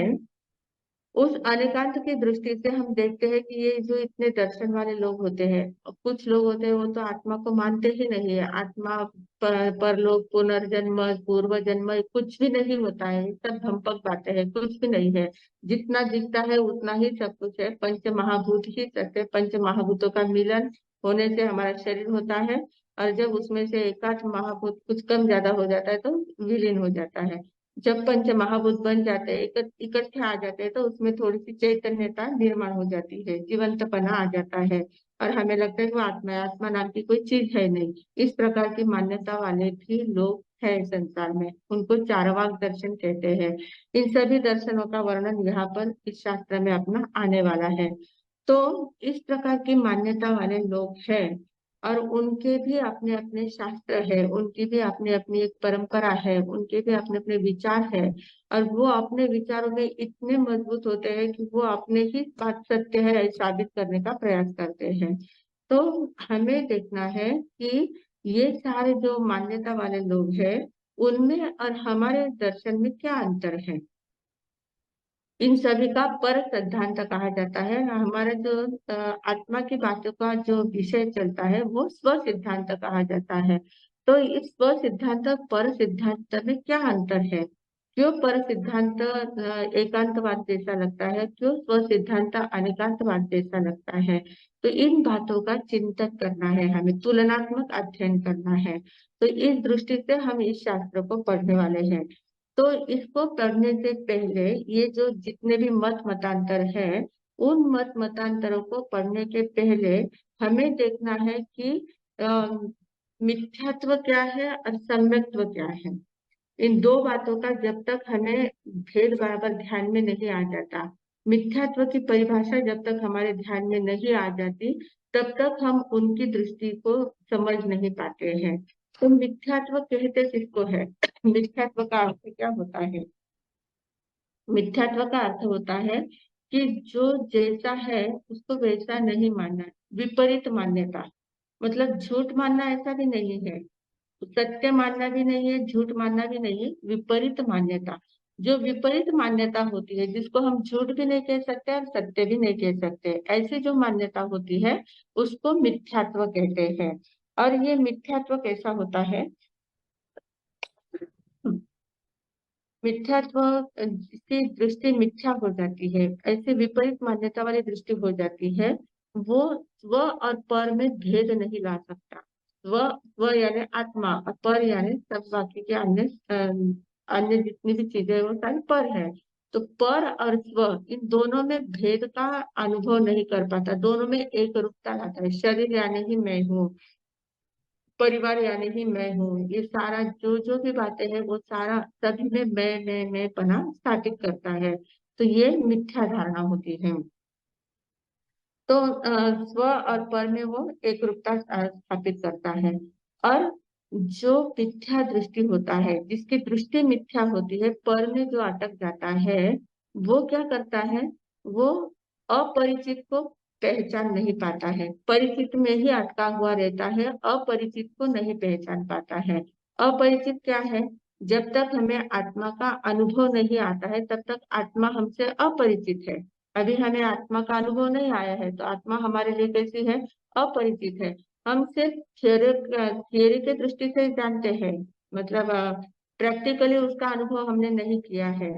उस अनेकांत की दृष्टि से हम देखते हैं कि ये जो इतने दर्शन वाले लोग होते हैं, कुछ लोग होते हैं वो तो आत्मा को मानते ही नहीं है, आत्मा परलोक पुनर्जन्म पूर्व जन्म कुछ भी नहीं होता है, ये सब भ्रमपक बातें हैं, कुछ भी नहीं है, जितना दिखता है उतना ही सब कुछ है, पंच महाभूत ही सत्य, पंच महाभूतों का मिलन होने से हमारा शरीर होता है, और जब उसमें से एकाध महाभूत कुछ कम ज्यादा हो जाता है तो विलीन हो जाता है। जब पंच महाभूत बन जाते हैं, इकट्ठे आ जाते हैं, तो उसमें थोड़ी सी चैतन्यता निर्माण हो जाती है, जीवंतपना आ जाता है, और हमें लगता है कि वो आत्मा है, आत्मा नाम की कोई चीज है नहीं। इस प्रकार की मान्यता वाले भी लोग हैं संसार में, उनको चारवाक दर्शन कहते हैं। इन सभी दर्शनों का वर्णन यहाँ पर इस शास्त्र में अपना आने वाला है। तो इस प्रकार की मान्यता वाले लोग हैं, और उनके भी अपने अपने शास्त्र है, उनकी भी अपनी अपनी एक परंपरा है, उनके भी अपने अपने विचार है, और वो अपने विचारों में इतने मजबूत होते हैं कि वो अपने ही बात सत्य है साबित करने का प्रयास करते हैं। तो हमें देखना है कि ये सारे जो मान्यता वाले लोग हैं, उनमें और हमारे दर्शन में क्या अंतर है। इन सभी का पर सिद्धांत कहा जाता है। हमारे जो आत्मा की बातों का जो विषय चलता है वो स्व सिद्धांत कहा जाता है। तो इस स्व सिद्धांत पर सिद्धांत में क्या अंतर है, क्यों पर सिद्धांत एकांतवाद जैसा लगता है, क्यों स्व सिद्धांत अनेकांतवाद जैसा लगता है, तो इन बातों का चिंतन करना है, हमें तुलनात्मक अध्ययन करना है। तो इस दृष्टि से हम इस शास्त्र को पढ़ने वाले हैं। तो इसको पढ़ने से पहले ये जो जितने भी मत मतांतर है, उन मत मतांतरों को पढ़ने के पहले हमें देखना है कि मिथ्यात्व क्या है और सम्यक्त्व क्या है। इन दो बातों का जब तक हमें भेद बराबर ध्यान में नहीं आ जाता, मिथ्यात्व की परिभाषा जब तक हमारे ध्यान में नहीं आ जाती, तब तक हम उनकी दृष्टि को समझ नहीं पाते हैं। तो मिथ्यात्व कहते किसको है? मिथ्यात्व का अर्थ क्या होता है? मिथ्यात्व का अर्थ होता है कि जो जैसा है उसको वैसा नहीं मानना, विपरीत मान्यता। मतलब झूठ मानना ऐसा भी नहीं है, सत्य मानना भी नहीं है, झूठ मानना भी नहीं है, विपरीत मान्यता। जो विपरीत मान्यता होती है, जिसको हम झूठ भी नहीं कह सकते और सत्य भी नहीं कह सकते, ऐसी जो मान्यता होती है उसको मिथ्यात्व कहते हैं। और ये मिथ्यात्व कैसा होता है? मिथ्यात्व की दृष्टि मिथ्या हो जाती है, ऐसे विपरीत मान्यता वाली दृष्टि हो जाती है। वो स्व और पर में भेद नहीं ला सकता। स्व स्व यानी आत्मा और पर यानी सब बाकी के अन्य अन्य जितनी भी चीजें हैं, वो सारी पर है। तो पर और स्व इन दोनों में भेद का अनुभव नहीं कर पाता, दोनों में एक रूपता लाता है। शरीर यानी ही मैं हूँ, परिवार यानी ही मैं हूँ, ये सारा जो जो भी बातें हैं वो सारा सभी में मैं पना स्थापित करता है। तो ये मिथ्या धारणा होती है। तो स्व और पर में वो एक रूपता स्थापित करता है। और जो मिथ्या दृष्टि होता है, जिसकी दृष्टि मिथ्या होती है, पर में जो अटक जाता है, वो क्या करता है? वो अपरिचित को पहचान नहीं पाता है, परिचित में ही अटका हुआ रहता है, अपरिचित को नहीं पहचान पाता है। अपरिचित क्या है? जब तक हमें आत्मा का अनुभव नहीं आता है, तब तक आत्मा हमसे अपरिचित है। अभी हमें आत्मा का अनुभव नहीं आया है, तो आत्मा हमारे लिए कैसी है? अपरिचित है। हम सिर्फ थियोरी के दृष्टि से जानते हैं, मतलब प्रैक्टिकली उसका अनुभव हमने नहीं किया है।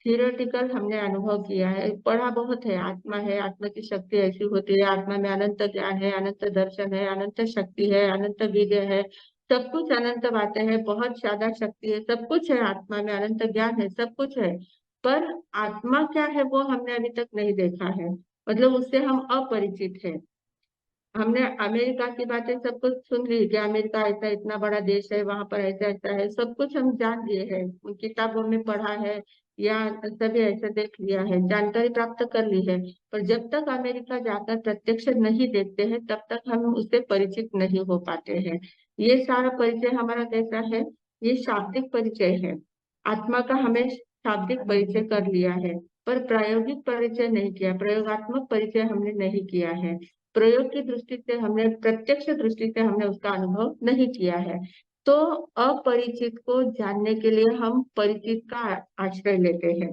थियोरेटिकल हमने अनुभव किया है, पढ़ा बहुत है, आत्मा की शक्ति ऐसी होती है, आत्मा में अनंत ज्ञान है, अनंत दर्शन है, अनंत शक्ति है, अनंत विद्य है, सब कुछ अनंत बातें हैं, बहुत ज्यादा शक्ति है, सब कुछ है आत्मा में, अनंत ज्ञान है, सब कुछ है। पर आत्मा क्या है वो हमने अभी तक नहीं देखा है, मतलब उससे हम अपरिचित है। हमने अमेरिका की बातें सब कुछ सुन ली कि अमेरिका ऐसा इतना बड़ा देश है, वहां पर ऐसा ऐसा है, सब कुछ हम जान लिए हैं, उन किताबों में पढ़ा है या सभी ऐसा देख लिया है, जानकारी प्राप्त कर ली है। पर जब तक अमेरिका जाकर प्रत्यक्ष नहीं देखते हैं, तब तक हम उससे परिचित नहीं हो पाते हैं। ये सारा परिचय हमारा कैसा है? ये शाब्दिक परिचय है। आत्मा का हमें शाब्दिक परिचय कर लिया है, पर प्रायोगिक परिचय नहीं किया, प्रयोगात्मक परिचय हमने नहीं किया है। प्रयोग की दृष्टि से हमने, प्रत्यक्ष दृष्टि से हमने उसका अनुभव नहीं किया है। तो अपरिचित को जानने के लिए हम परिचित का आश्रय लेते हैं,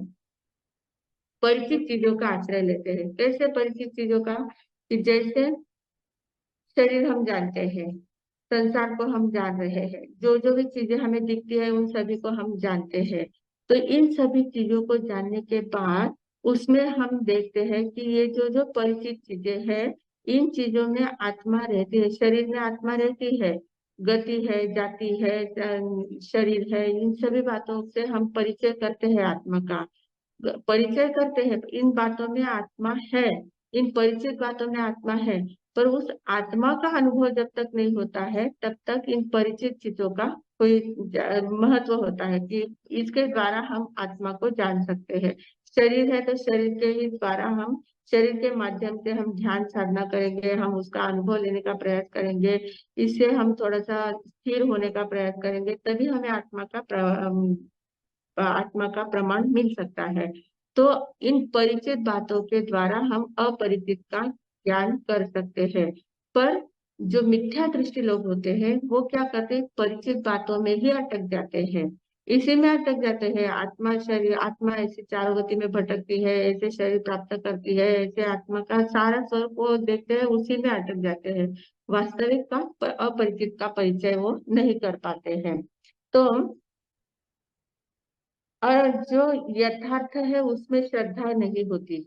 परिचित चीजों का आश्रय लेते हैं। कैसे परिचित चीजों का? कि जैसे शरीर हम जानते हैं, संसार को हम जान रहे हैं, जो जो भी चीजें हमें दिखती है उन सभी को हम जानते हैं। तो इन सभी चीजों को जानने के बाद उसमें हम देखते हैं कि ये जो जो परिचित चीजें हैं, इन चीजों में आत्मा रहती है, शरीर में आत्मा रहती है, गति है, जाति है, शरीर है, इन सभी बातों से हम परिचय करते हैं आत्मा का, परिचय करते हैं। इन बातों में आत्मा है, इन परिचित बातों में आत्मा है, पर उस आत्मा का अनुभव जब तक नहीं होता है, तब तक इन परिचित चीजों का कोई महत्व होता है कि इसके द्वारा हम आत्मा को जान सकते हैं। शरीर है तो शरीर के ही द्वारा हम, शरीर के माध्यम से हम ध्यान साधना करेंगे, हम उसका अनुभव लेने का प्रयास करेंगे, इससे हम थोड़ा सा स्थिर होने का प्रयास करेंगे, तभी हमें आत्मा का प्रमाण मिल सकता है। तो इन परिचित बातों के द्वारा हम अपरिचित का ज्ञान कर सकते हैं। पर जो मिथ्या दृष्टि लोग होते हैं वो क्या करते हैं? परिचित बातों में ही अटक जाते हैं, इसी में अटक जाते हैं। आत्मा शरीर, आत्मा ऐसी चारों गति में भटकती है, ऐसे शरीर प्राप्त करती है, ऐसे आत्मा का सारा स्वरूप वो देखते हैं, उसी में अटक जाते हैं। वास्तविक का, अपरिचित का परिचय वो नहीं कर पाते हैं। तो और जो यथार्थ है उसमें श्रद्धा नहीं होती।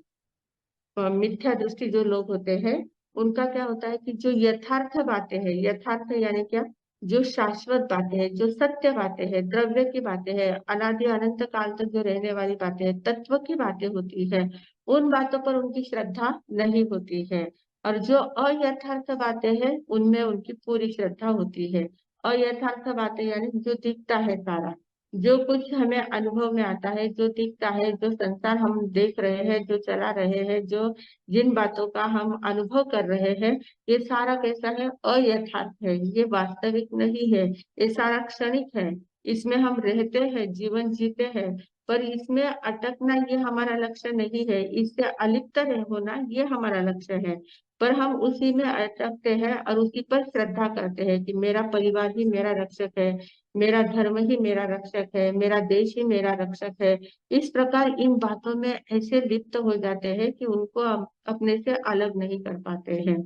मिथ्या दृष्टि जो लोग होते हैं उनका क्या होता है कि जो यथार्थ बातें हैं, यथार्थ यानी क्या? जो शाश्वत बातें हैं, जो सत्य बातें हैं, द्रव्य की बातें हैं, अनादि अनंत काल तक जो रहने वाली बातें हैं, तत्व की बातें होती है, उन बातों पर उनकी श्रद्धा नहीं होती है। और जो अयथार्थ बातें हैं उनमें उनकी पूरी श्रद्धा होती है। अयथार्थ बातें यानी जो दिखता है सारा, जो कुछ हमें अनुभव में आता है, जो दिखता है, जो संसार हम देख रहे हैं, जो चला रहे हैं, जो जिन बातों का हम अनुभव कर रहे हैं, ये सारा कैसा है? अयथार्थ है, ये वास्तविक नहीं है, ये सारा क्षणिक है। इसमें हम रहते हैं, जीवन जीते हैं, पर इसमें अटकना ये हमारा लक्ष्य नहीं है, इससे अलिप्त होना ये हमारा लक्ष्य है। पर हम उसी में अटकते हैं और उसी पर श्रद्धा करते हैं कि मेरा परिवार ही मेरा रक्षक है, मेरा धर्म ही मेरा रक्षक है, मेरा देश ही मेरा रक्षक है। इस प्रकार इन बातों में ऐसे लिप्त हो जाते हैं कि उनको अपने से अलग नहीं कर पाते हैं।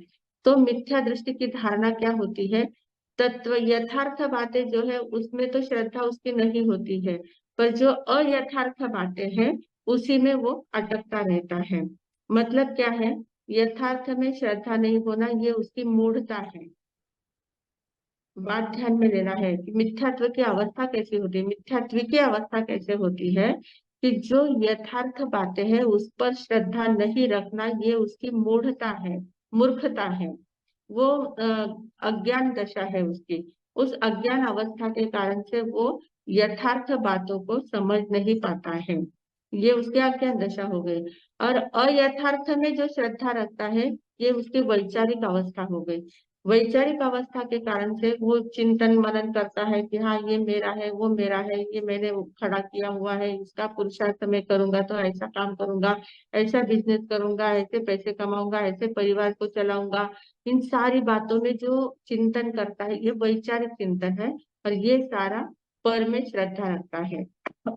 तो मिथ्या दृष्टि की धारणा क्या होती है? तत्व यथार्थ बातें जो है उसमें तो श्रद्धा उसकी नहीं होती है, पर जो अयथार्थ बातें हैं उसी में वो अटकता रहता है। मतलब क्या है? यथार्थ में श्रद्धा नहीं होना ये उसकी मूढ़ता है। बात ध्यान में लेना है कि मिथ्यात्व की अवस्था कैसी होती है, मिथ्यात्व की अवस्था कैसे होती है कि जो यथार्थ बातें हैं उस पर श्रद्धा नहीं रखना ये उसकी मूढ़ता है, मूर्खता है। वो अज्ञान दशा है उसकी। उस अज्ञान अवस्था के कारण से वो यथार्थ बातों को समझ नहीं पाता है, ये उसकी अज्ञान दशा हो गई। और अयथार्थ में जो श्रद्धा रखता है ये उसकी वैचारिक अवस्था हो गई। वैचारिक अवस्था के कारण से वो चिंतन मनन करता है कि हाँ ये मेरा है, वो मेरा है, ये मैंने खड़ा किया हुआ है, इसका पुरुषार्थ मैं करूंगा तो ऐसा काम करूंगा, ऐसा बिजनेस करूंगा, ऐसे पैसे कमाऊंगा, ऐसे परिवार को चलाऊंगा। इन सारी बातों में जो चिंतन करता है ये वैचारिक चिंतन है, और ये सारा पर में श्रद्धा रखता है,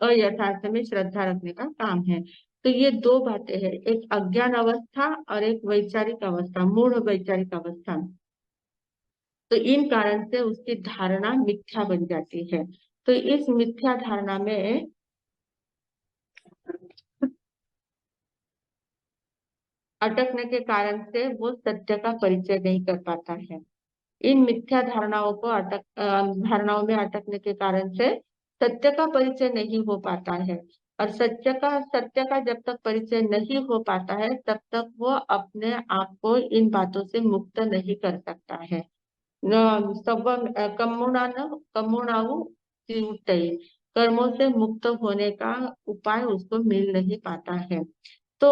अयथार्थ में श्रद्धा रखने का काम है। तो ये दो बातें हैं, एक अज्ञान अवस्था और एक वैचारिक अवस्था, मूढ़ वैचारिक अवस्था। तो इन कारण से उसकी धारणा मिथ्या बन जाती है। तो इस मिथ्या धारणा में अटकने के कारण से वो सत्य का परिचय नहीं कर पाता है। इन मिथ्या धारणाओं को धारणाओं में अटकने के कारण से सत्य का परिचय नहीं हो पाता है। और सत्य का जब तक परिचय नहीं हो पाता है तब तक वो अपने आप को इन बातों से मुक्त नहीं कर सकता है। कम्मुणाऊ कर्मों से मुक्त होने का उपाय उसको मिल नहीं पाता है। तो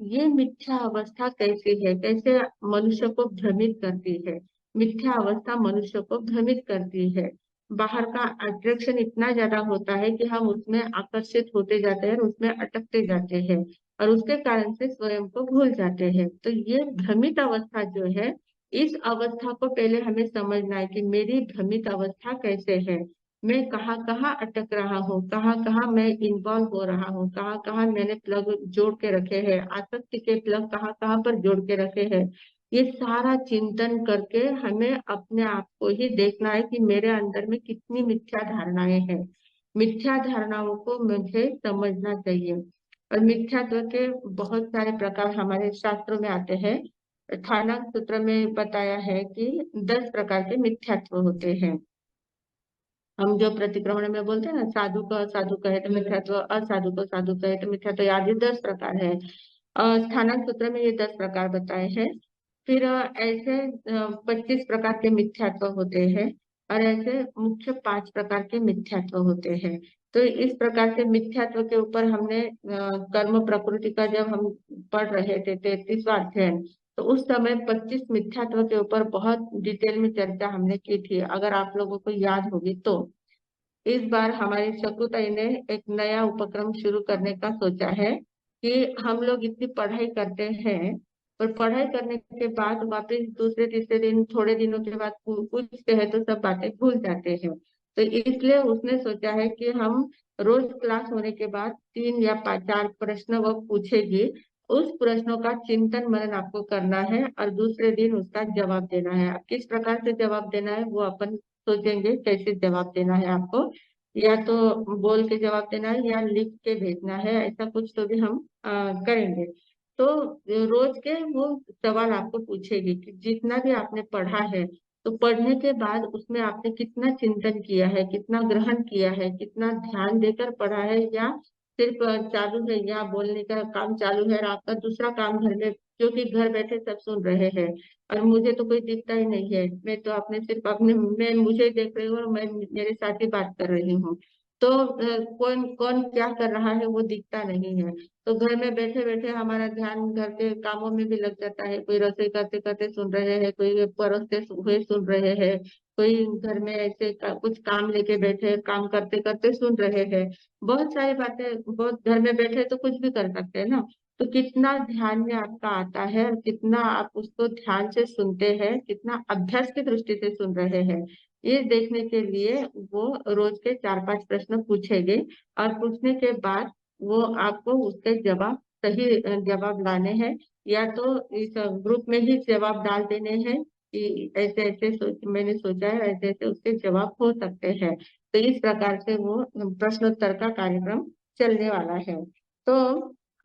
ये मिथ्या अवस्था कैसी है, कैसे मनुष्य को भ्रमित करती है? मिथ्या अवस्था मनुष्य को भ्रमित करती है। बाहर का अट्रैक्शन इतना ज्यादा होता है कि हम उसमें आकर्षित होते जाते हैं, उसमें अटकते जाते हैं, और उसके कारण से स्वयं को भूल जाते हैं। तो ये भ्रमित अवस्था जो है, इस अवस्था को पहले हमें समझना है कि मेरी भ्रमित अवस्था कैसे है, मैं कहाँ कहाँ अटक रहा हूँ, कहाँ कहाँ मैं इन्वॉल्व हो रहा हूँ, कहाँ कहाँ मैंने प्लग जोड़ के रखे हैं, आसक्ति के प्लग कहाँ कहाँ पर जोड़ के रखे हैं। ये सारा चिंतन करके हमें अपने आप को ही देखना है कि मेरे अंदर में कितनी मिथ्या धारणाएं हैं। मिथ्या धारणाओं को मुझे समझना चाहिए। और मिथ्यात्व के बहुत सारे प्रकार हमारे शास्त्रों में आते हैं। थाना सूत्र में बताया है कि 10 प्रकार के मिथ्यात्व होते हैं। हम जो प्रतिक्रमण में बोलते हैं ना, साधु को साधु कहे तो मिथ्यात्व, असाधु को साधु कहे तो मिथ्यात्व, आदि 10 प्रकार है। स्थानक सूत्र में ये 10 प्रकार बताए हैं। फिर ऐसे 25 प्रकार के मिथ्यात्व होते हैं, और ऐसे मुख्य 5 प्रकार के मिथ्यात्व होते हैं। तो इस प्रकार के मिथ्यात्व के ऊपर हमने कर्म प्रकृति का जब हम पढ़ रहे थे 33वां अध्ययन, तो उस समय 25 मिथ्यात्व के ऊपर बहुत डिटेल में चर्चा हमने की थी, अगर आप लोगों को याद होगी तो। इस बार हमारी शकुताई ने एक नया उपक्रम शुरू करने का सोचा है कि हम लोग इतनी पढ़ाई करते हैं, और पढ़ाई करने के बाद वापस दूसरे तीसरे दिन, थोड़े दिनों के बाद पूछते हैं तो सब बातें भूल जाते हैं। तो इसलिए उसने सोचा है कि हम रोज क्लास होने के बाद 3 या 4 प्रश्न वो पूछेगी, उस प्रश्नों का चिंतन मनन आपको करना है, और दूसरे दिन उसका जवाब देना है। अब किस प्रकार से जवाब देना है वो अपन सोचेंगे, कैसे जवाब देना है आपको, या तो बोल के जवाब देना है या लिख के भेजना है, ऐसा कुछ तो भी हम करेंगे। तो रोज के वो सवाल आपको पूछेगी कि जितना भी आपने पढ़ा है, तो पढ़ने के बाद उसमें आपने कितना चिंतन किया है, कितना ग्रहण किया है, कितना ध्यान देकर पढ़ा है, या सिर्फ चालू है, या बोलने का काम चालू है और आपका दूसरा काम घर में जो कि घर बैठे सब सुन रहे हैं, और मुझे तो कोई दिखता ही नहीं है। मैं तो अपने सिर्फ अपने मैं मुझे देख रही हूँ और मैं मेरे साथ ही बात कर रही हूँ। तो कौन कौन क्या कर रहा है वो दिखता नहीं है। तो घर में बैठे बैठे हमारा ध्यान घर के कामों में भी लग जाता है। कोई रसोई करते करते सुन रहे हैं, कोई परोसते हुए सुन रहे हैं, कोई घर में ऐसे कुछ काम लेके बैठे काम करते करते सुन रहे हैं। बहुत सारी बातें, बहुत घर में बैठे तो कुछ भी कर सकते हैं ना। तो कितना ध्यान में आपका आता है और कितना आप उसको ध्यान से सुनते हैं, कितना अभ्यास की दृष्टि से सुन रहे हैं, ये देखने के लिए वो रोज के 4-5 प्रश्न पूछेंगे। और पूछने के बाद वो आपको उसके जवाब, सही जवाब लाने हैं, या तो इस ग्रुप में ही जवाब डाल देने हैं कि ऐसे ऐसे मैंने सोचा है, ऐसे ऐसे उसके जवाब हो सकते हैं। तो इस प्रकार से वो प्रश्नोत्तर का कार्यक्रम चलने वाला है। तो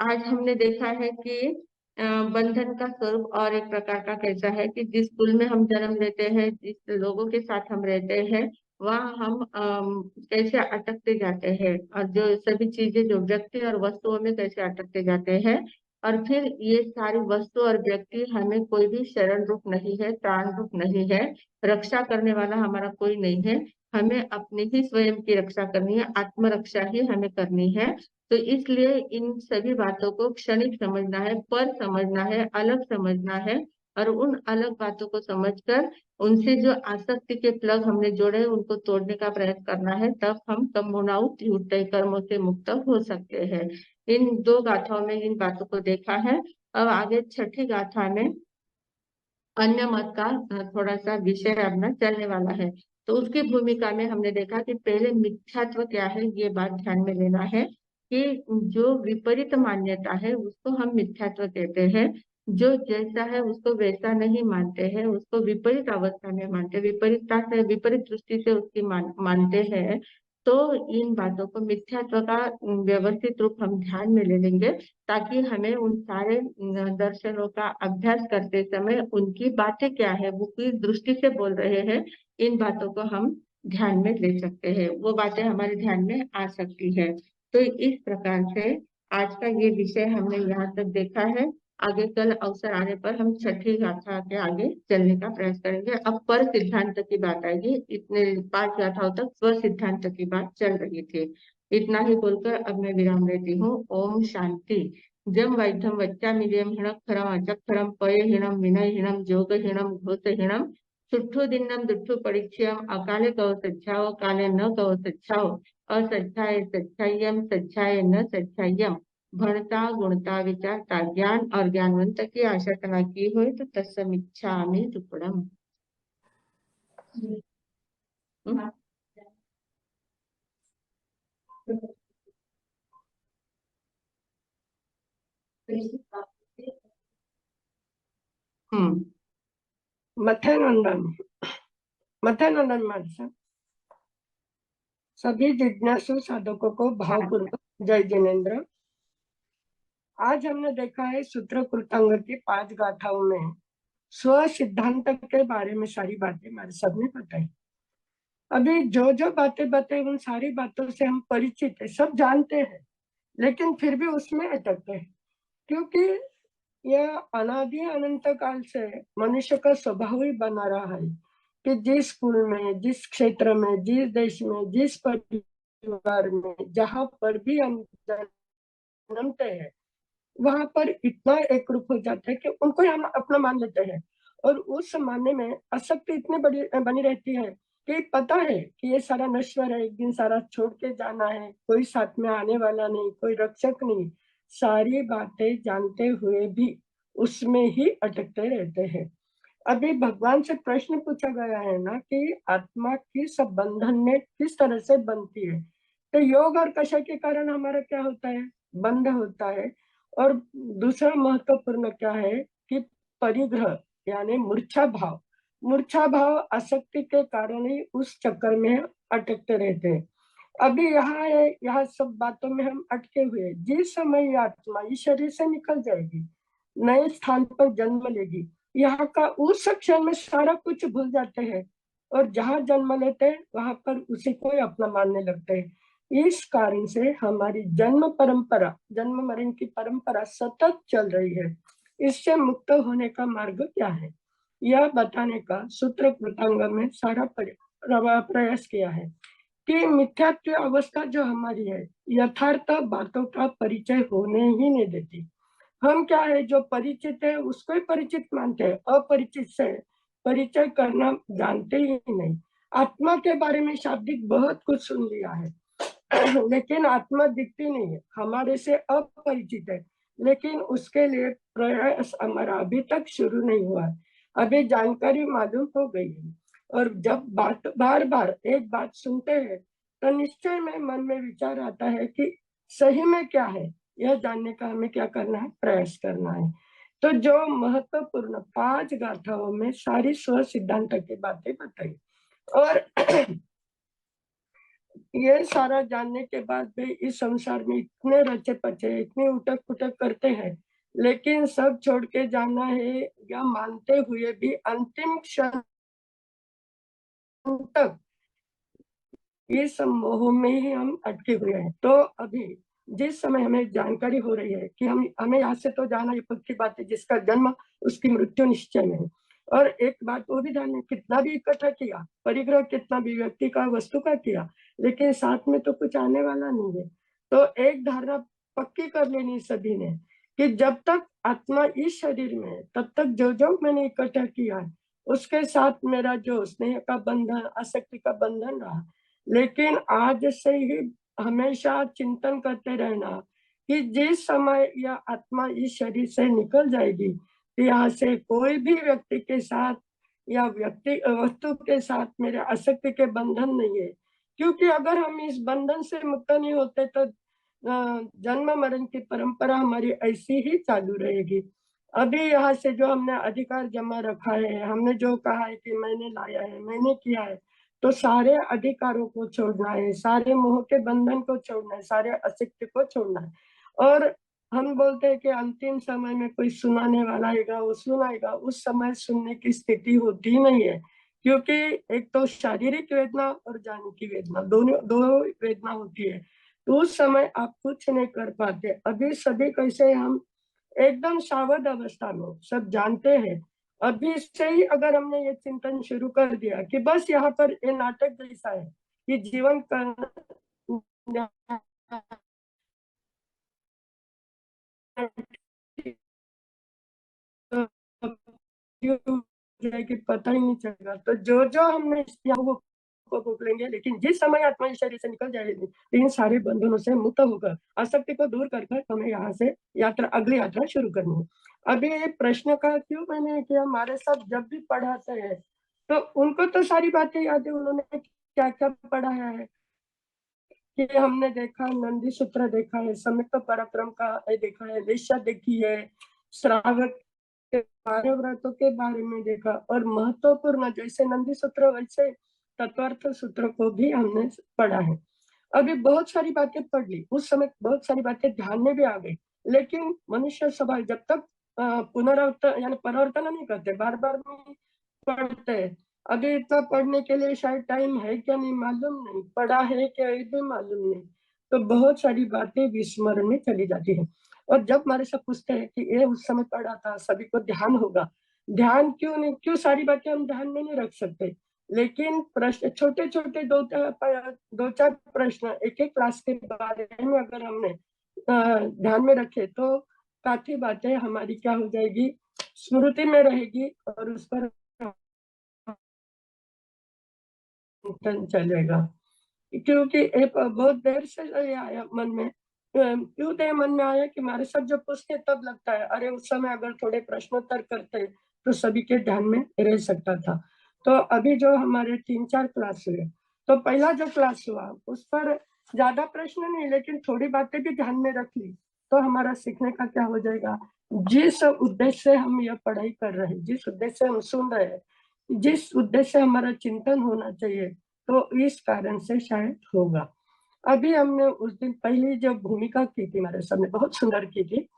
आज हमने देखा है कि बंधन का स्वरूप और एक प्रकार का कैसा है कि जिस कुल में हम जन्म लेते हैं, जिस लोगों के साथ हम रहते हैं, वहाँ हम कैसे अटकते जाते हैं, और जो सभी चीजें जो व्यक्ति और वस्तुओं में कैसे अटकते जाते हैं। और फिर ये सारी वस्तु और व्यक्ति हमें कोई भी शरण रूप नहीं है, प्राण रूप नहीं है, रक्षा करने वाला हमारा कोई नहीं है। हमें अपनी ही स्वयं की रक्षा करनी है, आत्मरक्षा ही हमें करनी है। तो इसलिए इन सभी बातों को क्षणिक समझना है, पर समझना है, अलग समझना है। और उन अलग बातों को समझकर उनसे जो आसक्ति के प्लग हमने जोड़े हैं, उनको तोड़ने का प्रयास करना है। तब हम कमुनाऊ झूठे कर्मों से मुक्त हो सकते हैं। इन 2 गाथाओं में इन बातों को देखा है। अब आगे छठी गाथा में अन्य मत का थोड़ा सा विषय अपना चलने वाला है। तो उसकी भूमिका में हमने देखा कि पहले मिथ्यात्व क्या है, ये बात ध्यान में लेना है कि जो विपरीत मान्यता है उसको हम मिथ्यात्व कहते हैं। जो जैसा है उसको वैसा नहीं मानते हैं, उसको विपरीत अवस्था में मानते, विपरीतता से, विपरीत दृष्टि से उसकी मानते हैं। तो इन बातों को मिथ्यात्व का व्यवस्थित रूप हम ध्यान में ले लेंगे, ताकि हमें उन सारे दर्शनों का अभ्यास करते समय उनकी बातें क्या है, वो किस दृष्टि से बोल रहे हैं, इन बातों को हम ध्यान में ले सकते हैं, वो बातें हमारे ध्यान में आ सकती है। तो इस प्रकार से आज का ये विषय हमने यहाँ तक देखा है। आगे कल अवसर आने पर हम छठी गाथा के आगे चलने का प्रयास करेंगे। अब पर सिद्धांत की बात आएगी। इतने 5 गाथाओं तक स्व सिद्धांत की बात चल रही थी। इतना ही बोलकर अब मैं विराम लेती हूँ। ओम शांति। जम वैधम वच्चामिदेम हिणक्षरम अचक्षरम पयहीनम विनयहीनम जोगहीनम घोषहीनम सुट्ठुदिन्नम दुट्ठु परिचयम अकाले कहो सच्छाओ काले न कहो सच्छाओ असच्छाए सच्छाइयम सच्छाए न सच्छाइयम भणता गुणता विचारता ज्ञान और ज्ञानवंत की आशा तना की हो तो तत्समिच्छामि दुक्कडम। मथानंदन मथानंदन मानसा सभी जिज्ञासु साधकों को भावपूर्वक जय जिनेन्द्र। आज हमने देखा है सूत्र कृतांग की 5 गाथाओं में स्व सिद्धांत के बारे में सारी बातें हमारे सबने बताई। अभी जो जो बातें बताई उन सारी बातों से हम परिचित है, सब जानते हैं, लेकिन फिर भी उसमें अटकते हैं, क्योंकि यह अनादि अनंत काल से मनुष्य का स्वभाव ही बना रहा है कि जिस कुल में, जिस क्षेत्र में, जिस देश में, जिस परिवार में, जहाँ पर भी हम जन्मते हैं, वहां पर इतना एक रूप हो जाता है कि उनको ही हम अपना मान लेते हैं। और उस मानने में आसक्ति इतनी बड़ी बनी रहती है कि पता है कि ये सारा नश्वर है, एक दिन सारा छोड़ के जाना है, कोई साथ में आने वाला नहीं, कोई रक्षक नहीं, सारी बातें जानते हुए भी उसमें ही अटकते रहते हैं। अभी भगवान से प्रश्न पूछा गया है ना कि आत्मा किस बंधन में किस तरह से बनती है। तो योग और कषय के कारण हमारा क्या होता है, बंध होता है। और दूसरा महत्वपूर्ण क्या है कि परिग्रह यानी मूर्छा भाव आसक्ति के कारण ही उस चक्कर में अटकते रहते हैं। अभी यहाँ सब बातों में हम अटके हुए, जिस समय ये आत्मा इस शरीर से निकल जाएगी, नए स्थान पर जन्म लेगी, यहाँ का उस क्षण में सारा कुछ भूल जाते हैं और जहाँ जन्म लेते हैं वहां पर उसी को ही अपना मानने लगते हैं। इस कारण से हमारी जन्म मरण की परंपरा सतत चल रही है। इससे मुक्त होने का मार्ग क्या है, यह बताने का सूत्र कृतांग में सारा प्रयास किया है कि मिथ्यात्व अवस्था जो हमारी है, यथार्थ बातों का परिचय होने ही नहीं देती। हम क्या है, जो परिचित है उसको ही परिचित मानते हैं, अपरिचित से परिचय करना जानते ही नहीं। आत्मा के बारे में शाब्दिक बहुत कुछ सुन लिया है लेकिन आत्मा दिखती नहीं है, हमारे से अपरिचित है, लेकिन उसके लिए प्रयास हमारा अभी तक शुरू नहीं हुआ है। अभी जानकारी मालूम हो गई है, और जब बात बार बार एक बात सुनते हैं तो निश्चय में मन में विचार आता है कि सही में क्या है, यह जानने का हमें क्या करना है, प्रयास करना है। तो जो महत्वपूर्ण 5 गाथाओं में सारी स्व सिद्धांत की बातें बताई, और ये सारा जानने के बाद भी इस संसार में इतने रचे पचे, इतनी उठक पुटक करते हैं, लेकिन सब छोड़ के जाना है या मानते हुए भी अंतिम क्षण तक इस मोह में ही हम अटके हुए हैं। तो अभी जिस समय हमें जानकारी हो रही है कि हमें यहाँ से तो जाना, ये पक्की बात है, जिसका जन्म उसकी मृत्यु निश्चय में है। और एक बात वो भी जाने, कितना भी इकट्ठा किया, परिग्रह कितना भी व्यक्ति का वस्तु का किया, लेकिन साथ में तो कुछ आने वाला नहीं है। तो एक धारणा पक्की कर लेनी सभी ने कि जब तक आत्मा इस शरीर में है, तब तक जो जो मैंने इकट्ठा किया है उसके साथ मेरा जो स्नेह का बंधन, आसक्ति का बंधन रहा। लेकिन आज से ही हमेशा चिंतन करते रहना कि जिस समय यह आत्मा इस शरीर से निकल जाएगी, यहाँ से कोई भी व्यक्ति के साथ या व्यक्ति वस्तु के साथ मेरे आसक्ति के बंधन नहीं है। क्योंकि अगर हम इस बंधन से मुक्त नहीं होते तो जन्म मरण की परंपरा हमारी ऐसी ही चालू रहेगी। अभी यहाँ से जो हमने अधिकार जमा रखा है, हमने जो कहा है कि मैंने लाया है, मैंने किया है, तो सारे अधिकारों को छोड़ना है, सारे मोह के बंधन को छोड़ना है, सारे अस्तित्व को छोड़ना है। और हम बोलते हैं कि अंतिम समय में कोई सुनाने वाला आएगा, वो सुनाएगा, उस समय सुनने की स्थिति होती नहीं है। क्योंकि एक तो शारीरिक वेदना और जाने की वेदना, दोनों दो वेदना होती है, तो उस समय आप कुछ नहीं कर पाते। अभी सभी कैसे हम एकदम सावध अवस्था में सब जानते हैं। अभी से ही अगर हमने ये चिंतन शुरू कर दिया कि बस यहाँ पर ये नाटक जैसा है कि जीवन का कि पता ही नहीं चलेगा, तो जो जो हमने वो को भोग लेंगे, लेकिन जिस समय आत्मा इस शरीर से निकल जाएगी, इन सारे बंधनों से मुक्त होकर आसक्ति को दूर कर कर हमें यहाँ से यात्रा, अगली यात्रा शुरू करनी है। अभी ये प्रश्न का क्यों मैंने किया, हमारे साथ जब भी पढ़ाते हैं तो उनको तो सारी बातें याद है, उन्होंने क्या क्या पढ़ाया है कि हमने देखा, नंदी सूत्र देखा है, संयुक्त पराक्रम का देखा है, वेश्या देखी है, श्रावक के 12 व्रतों के बारे में देखा, और महत्वपूर्ण जैसे नंदी सूत्र वैसे तत्वार्थ सूत्र को भी हमने पढ़ा है। अभी बहुत सारी बातें पढ़ ली, उस समय बहुत सारी बातें ध्यान में भी आ गई, लेकिन मनुष्य स्वभाव जब तक पुनरावर्तन यानी परिवर्तन नहीं करते, बार बार नहीं पढ़ते हैं। अभी इतना पढ़ने के लिए शायद टाइम है क्या नहीं मालूम नहीं, पढ़ा है क्या ये भी मालूम नहीं, तो बहुत सारी बातें विस्मरण में चली जाती है। और जब हमारे से पूछते हैं कि ये उस समय पढ़ा था, सभी को ध्यान होगा, ध्यान क्यों नहीं, क्यों सारी बातें हम ध्यान में नहीं रख सकते, लेकिन प्रश्न छोटे छोटे दो चार प्रश्न एक एक क्लास के बारे में अगर हमने ध्यान में रखे तो काफी बातें हमारी क्या हो जाएगी, स्मृति में रहेगी, और उस पर चलेगा। क्योंकि एक बहुत देर से ये आया मन में, क्यों तो मन में आया कि हमारे साथ जब पूछते तब लगता है अरे उस समय अगर थोड़े प्रश्नोत्तर करते तो सभी के ध्यान में रह सकता था। तो अभी जो हमारे 3-4 क्लास हुए, तो पहला जो क्लास हुआ उस पर ज्यादा प्रश्न नहीं, लेकिन थोड़ी बातें भी ध्यान में रख ली, तो हमारा सीखने का क्या हो जाएगा, जिस उद्देश्य से हम यह पढ़ाई कर रहे हैं, जिस उद्देश्य से हम सुन रहे हैं, जिस उद्देश्य से हमारा चिंतन होना चाहिए, तो इस कारण से शायद होगा। अभी हमने उस दिन पहले जो भूमिका की थी हमारे सामने, बहुत सुंदर की थी।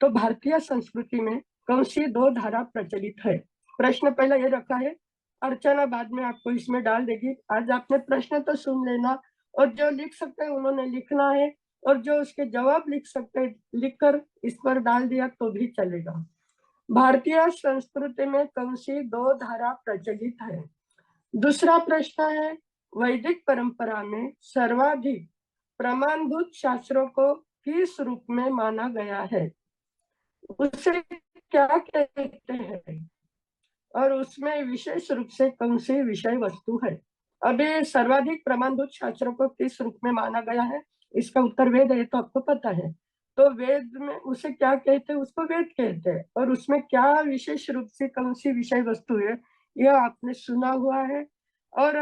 तो भारतीय संस्कृति में कौन सी 2 धारा प्रचलित है, प्रश्न पहला ये रखा है, अर्चना बाद में आपको इसमें डाल देगी। आज आपने प्रश्न तो सुन लेना, और जो लिख सकते हैं उन्होंने लिखना है, और जो उसके जवाब लिख सकते हैं लिखकर इस पर डाल दिया तो भी चलेगा। भारतीय संस्कृति में कौन सी दो धारा प्रचलित है? दूसरा प्रश्न है, वैदिक परंपरा में सर्वाधिक प्रमाणभूत शास्त्रों को किस रूप में माना गया है? उसे क्या कहते हैं और उसमें विशेष रूप से कौन सी विषय वस्तु है? अभी सर्वाधिक प्रमाणभूत शास्त्रों को किस रूप में माना गया है, इसका उत्तर वेद है, तो आपको पता है। तो वेद में उसे क्या कहते हैं? उसको वेद कहते हैं। और उसमें क्या विशेष रूप से कौन सी विषय वस्तु है, यह आपने सुना हुआ है। और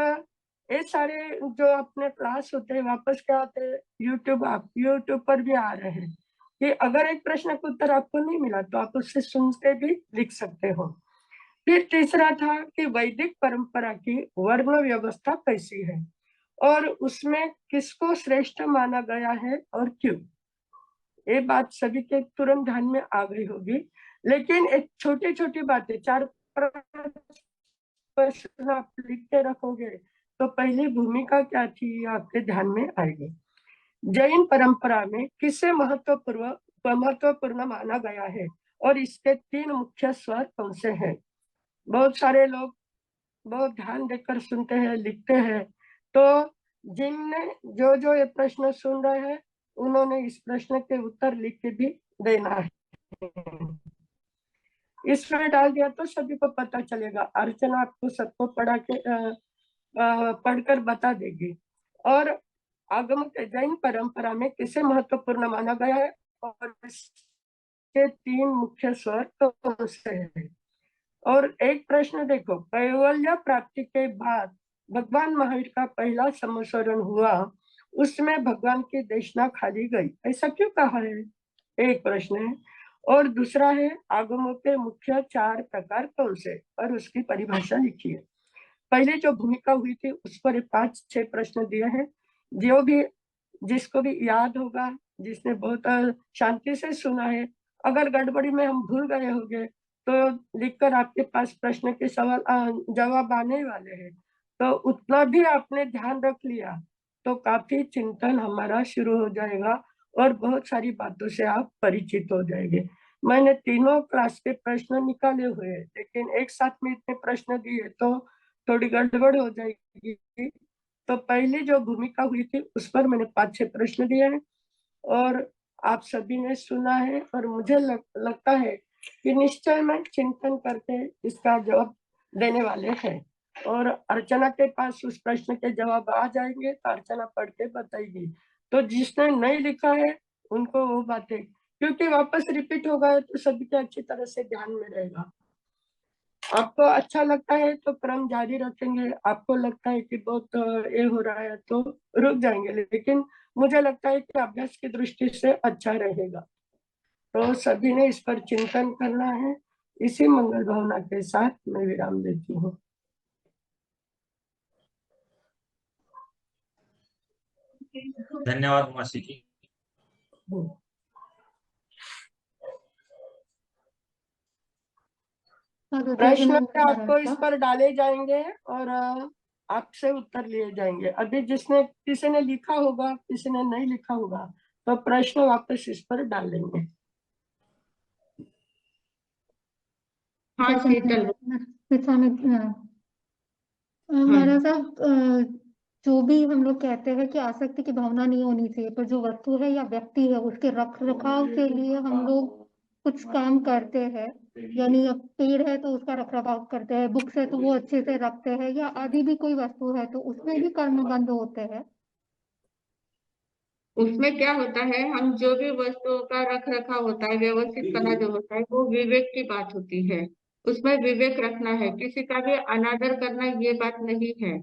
ये सारे जो अपने क्लास होते हैं वापस क्या आते हैं यूट्यूब पर भी आ रहे हैं कि अगर एक प्रश्न का उत्तर आपको नहीं मिला तो आप उससे सुन के भी लिख सकते हो। फिर तीसरा था कि वैदिक परंपरा की वर्ण व्यवस्था कैसी है और उसमें किसको श्रेष्ठ माना गया है और क्यों? ये बात सभी के तुरंत ध्यान में आ गई होगी, लेकिन एक छोटी छोटी बातें 4-5 प्रश्न आप लिख के रखोगे तो पहली भूमिका क्या थी आपके ध्यान में आएगी। जैन परंपरा में किसे महत्वपूर्ण माना गया है और इसके 3 मुख्य स्वर कौन से हैं? बहुत सारे लोग बहुत ध्यान देकर सुनते हैं, लिखते हैं। तो जिनने जो जो ये प्रश्न सुन रहे हैं उन्होंने इस प्रश्न के उत्तर लिख के भी देना है। इसमें डाल दिया तो सभी को पता चलेगा। अर्चना आपको सबको पढ़कर बता देगी। और आगम जैन परंपरा में किसे महत्वपूर्ण माना गया है और इसके 3 मुख्य स्वर कौन से हैं? और एक प्रश्न देखो, कैवल्य प्राप्ति के बाद भगवान महावीर का पहला संवत्सरण हुआ, उसमें भगवान की देशना खाली गई, ऐसा क्यों कहा है? एक प्रश्न है। और दूसरा है, आगमों के मुख्य 4 प्रकार कौन से और उसकी परिभाषा लिखिए। पहले जो भूमिका हुई थी उस पर 5-6 प्रश्न दिए हैं। जो भी जिसको भी याद होगा, जिसने बहुत शांति से सुना है, अगर गड़बड़ी में हम भूल गए होंगे तो लिखकर आपके पास प्रश्न के जवाब आने वाले हैं। तो उतना भी आपने ध्यान रख लिया तो काफी चिंतन हमारा शुरू हो जाएगा और बहुत सारी बातों से आप परिचित हो जाएंगे। मैंने तीनों क्लास के प्रश्न निकाले हुए हैं, लेकिन एक साथ में इतने प्रश्न दिए तो थोड़ी गड़बड़ हो जाएगी। तो पहले जो भूमिका हुई थी उस पर मैंने 5-6 प्रश्न दिए हैं और आप सभी ने सुना है और मुझे लगता है कि निश्चय में चिंतन करके इसका जवाब देने वाले हैं। और अर्चना के पास उस प्रश्न के जवाब आ जाएंगे तो अर्चना पढ़ के बताएगी। तो जिसने नहीं लिखा है उनको वो बातें, क्योंकि वापस रिपीट होगा तो सभी के अच्छी तरह से ध्यान में रहेगा। आपको अच्छा लगता है तो क्रम जारी रखेंगे, आपको लगता है कि बहुत ये हो रहा है तो रुक जाएंगे, लेकिन मुझे लगता है कि अभ्यास की दृष्टि से अच्छा रहेगा। तो सभी ने इस पर चिंतन करना है। इसी मंगल भावना के साथ मैं विराम देती हूँ। धन्यवाद मासी जी। प्रश्न आपको इस पर डाले जाएंगे और आपसे उत्तर लिए जाएंगे। अभी किसी ने लिखा होगा, किसी ने नहीं लिखा होगा, तो प्रश्न वापस इस पर डालेंगे। हाँ शीतल, महाराज साहब, जो भी हम लोग कहते हैं कि आसक्ति की भावना नहीं होनी चाहिए, पर जो वस्तु है या व्यक्ति है उसके रख रखाव के लिए हम लोग कुछ काम करते हैं, यानी अब पेड़ है तो उसका रख रखाव करते हैं, बुक्स है तो वो अच्छे से रखते हैं, या आदि भी कोई वस्तु है तो उसमें भी कर्म बंद होते हैं। उसमें क्या होता है, हम जो भी वस्तुओं का रख रखाव होता है, व्यवस्थित पना जो होता है, वो विवेक की बात होती है। उसमें विवेक रखना है, किसी का भी अनादर करना ये बात नहीं है।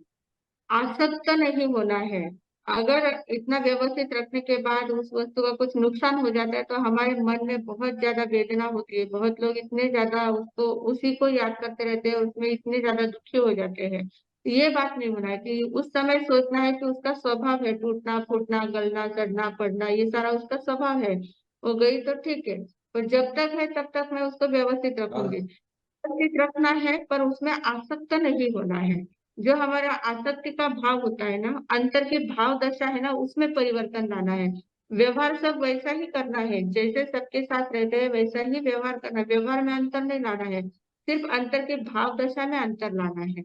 आसक्त नहीं होना है। अगर इतना व्यवस्थित रखने के बाद उस वस्तु का कुछ नुकसान हो जाता है तो हमारे मन में बहुत ज्यादा वेदना होती है। बहुत लोग इतने ज्यादा उसको उसी को याद करते रहते हैं, उसमें इतने ज्यादा दुखी हो जाते हैं। ये बात नहीं होना है कि उस समय सोचना है कि उसका स्वभाव है टूटना फूटना गलना सड़ना पड़ना, ये सारा उसका स्वभाव है। हो गई तो ठीक है, पर जब तक है तब तक मैं उसको व्यवस्थित रखूंगी। व्यवस्थित रखना है पर उसमें आसक्त नहीं होना है। जो हमारा आसक्ति का भाव होता है ना, अंतर की भाव दशा है ना, उसमें परिवर्तन लाना है। व्यवहार सब वैसा ही करना है, जैसे सबके साथ रहते हैं वैसा ही व्यवहार करना है। व्यवहार में अंतर नहीं लाना है, सिर्फ अंतर के भाव दशा में अंतर लाना है।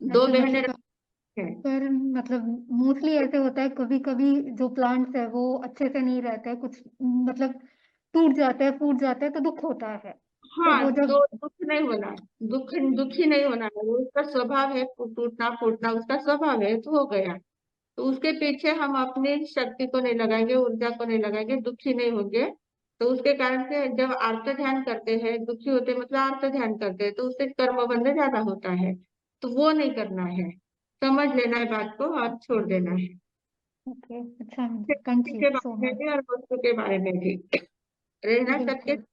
दो अच्छा बहनें मतलब हैं। पर मतलब मोस्टली ऐसे होता है, कभी कभी जो प्लांट्स है वो अच्छे से नहीं रहते हैं, कुछ मतलब टूट जाते हैं, फूट जाते हैं, तो दुख होता है। तो हाँ, वो तो जब दुख नहीं होना, दुखी नहीं होना है, वो उसका स्वभाव है, टूटना फूटना उसका स्वभाव है, तो हो गया। तो उसके पीछे हम अपनी शक्ति को नहीं लगाएंगे, ऊर्जा को नहीं लगाएंगे, दुखी नहीं होंगे। तो उसके कारण से जब आर्त ध्यान करते हैं, दुखी होते मतलब आर्त ध्यान करते हैं, तो उससे कर्म बंधन ज्यादा होता है। तो वो नहीं करना है, समझ लेना है बात को और छोड़ देना है। ओके, अच्छा, थैंक यू के सो बारे में मच। भी और वस्तु के बारे में भी रहना सबके, बिल्कुल।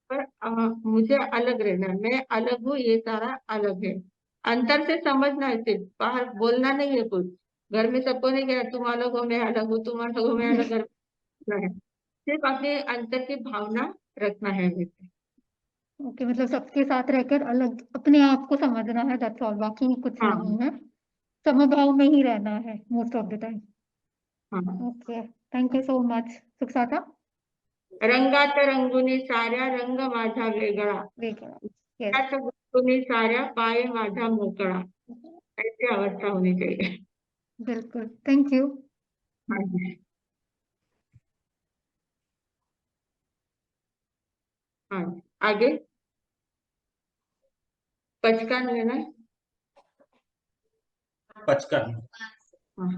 पर मुझे अलग रहना है, मैं अलग हूँ, ये सारा अलग है। अंतर से समझना है, सिर्फ बाहर बोलना नहीं है कुछ। घर में सबको नहीं कहना तुम अलग हो मैं अलग हूँ, तुम अलग हो मैं अलग, घर में है। सिर्फ अपने अंतर की भावना रखना है हमें। ओके, मतलब सबके साथ रहकर अलग अपने आप को समझना है, दैट्स ऑल, बाकी कुछ हाँ नहीं है। समभाव में ही रहना है मोस्ट ऑफ द टाइम। हाँ। Okay, thank you so much सुखसाता। रंगात रंगुनी साऱ्या रंग माझा वेगळा, वेगळा। यस। त्यात गुंतुनी साऱ्या पाय माझा मोकळा, ऐसी अवस्था होनी चाहिए। बिल्कुल, थैंक यू। हाँ जी। हाँ जी। आगे पचकान लेना है। पचकन। हाँ।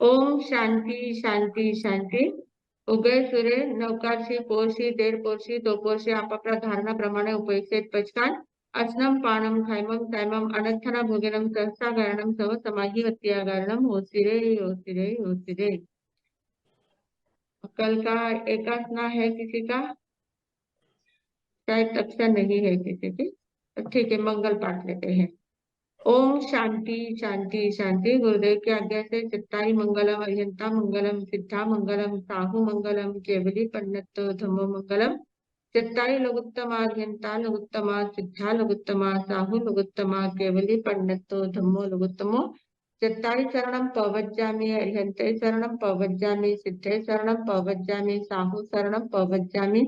ओम शांति शांति शांति। उगय सूर्य नवकारशी पोरशी देर पोरशी दो पोरशी आपापल्या धारणाप्रमाणे उपयुक्त पचकान असनम पानम खायमम तायमम अनर्थना भोजनम सहसा गारणम सव समाही वत्या गारणम होसिरे होसिरे होसिरे। कल का एकासना है किसी का? शायद अक्षर नहीं है किसी की, तो ठीक है, मंगल पाठ लेते हैं। ओम शांति शांति शांति। गुरुदेव की आज्ञा से चित्ताई मंगलम अरिहंता मंगलम सिद्धा मंगलम साहु मंगलम केवली पंडित धम्मो मंगलम। चित्ताई लघुत्तमा अरिहंता लघुत्तमा सिद्धा लघुत्तमा साहु लघुत्तमा केवली पंडित धम्मो लघुत्तमो। चित्ताई शरणम पवज्जामि अरिहंते शरणम पवज्जामि सिद्धे शरणम पवज्जामि साहु शरणम पवज्जामि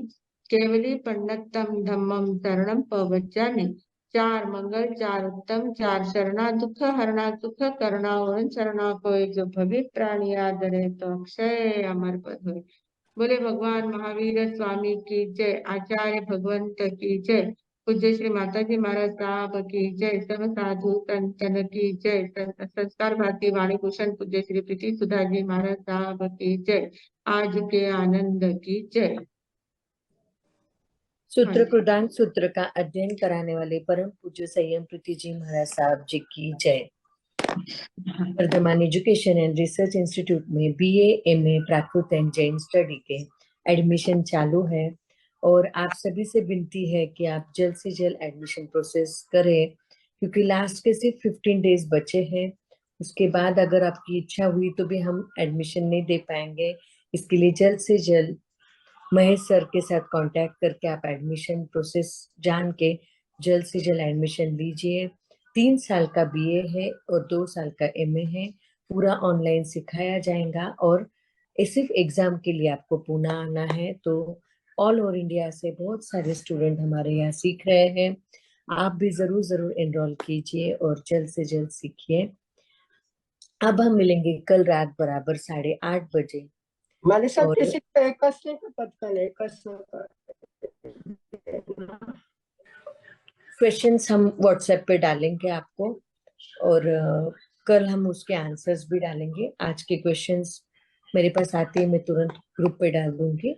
केवली पंडितम धम्मम शरणम पवज्जामि। चार मंगल चार उत्तम चार शरणा दुख हरणा सुख करना और शरणा कोई जो भवित प्राणी आदरे तो अक्षय अमर पद हुए। बोले भगवान महावीर स्वामी की जय, आचार्य भगवंत की जय, पूज्य श्री माता जी महाराज साहब की जय, सब साधु संतन की जय, संस्कार भारती वाणी भूषण पूज्य श्री प्रीति सुधा जी महाराज साहब की जय, आज के आनंद की जय। सूत्र प्रदान सूत्र का अध्ययन कराने वाले परम पूज्य संयम प्रीति जी महाराज साहब जी की जय। Vardhaman education and research institute में BA MA Prakrit and Jain study के एडमिशन चालू है और आप सभी से विनती है कि आप जल्द से जल्द एडमिशन प्रोसेस करें, क्योंकि लास्ट के सिर्फ 15 डेज बचे हैं। उसके बाद अगर आपकी इच्छा हुई तो भी हम एडमिशन नहीं दे पाएंगे। इसके लिए जल्द से जल्द महेश सर के साथ कांटेक्ट करके आप एडमिशन प्रोसेस जान के जल्द से जल्द एडमिशन लीजिए। 3 साल का बीए है और 2 साल का एमए है। पूरा ऑनलाइन सिखाया जाएगा और सिर्फ एग्जाम के लिए आपको पुणे आना है। तो ऑल ओवर इंडिया से बहुत सारे स्टूडेंट हमारे यहाँ सीख रहे हैं। आप भी जरूर एनरोल कीजिए और जल्द से जल्द सीखिए। अब हम मिलेंगे कल रात बराबर 8:30 बजे। हमारे साथ और किसी को एकस्ने का पत्थर एकस्ने का क्वेश्चंस हम व्हाट्सएप पे डालेंगे आपको और कल हम उसके आंसर्स भी डालेंगे। आज के क्वेश्चंस मेरे पास आते ही मैं तुरंत ग्रुप पे डाल दूंगी।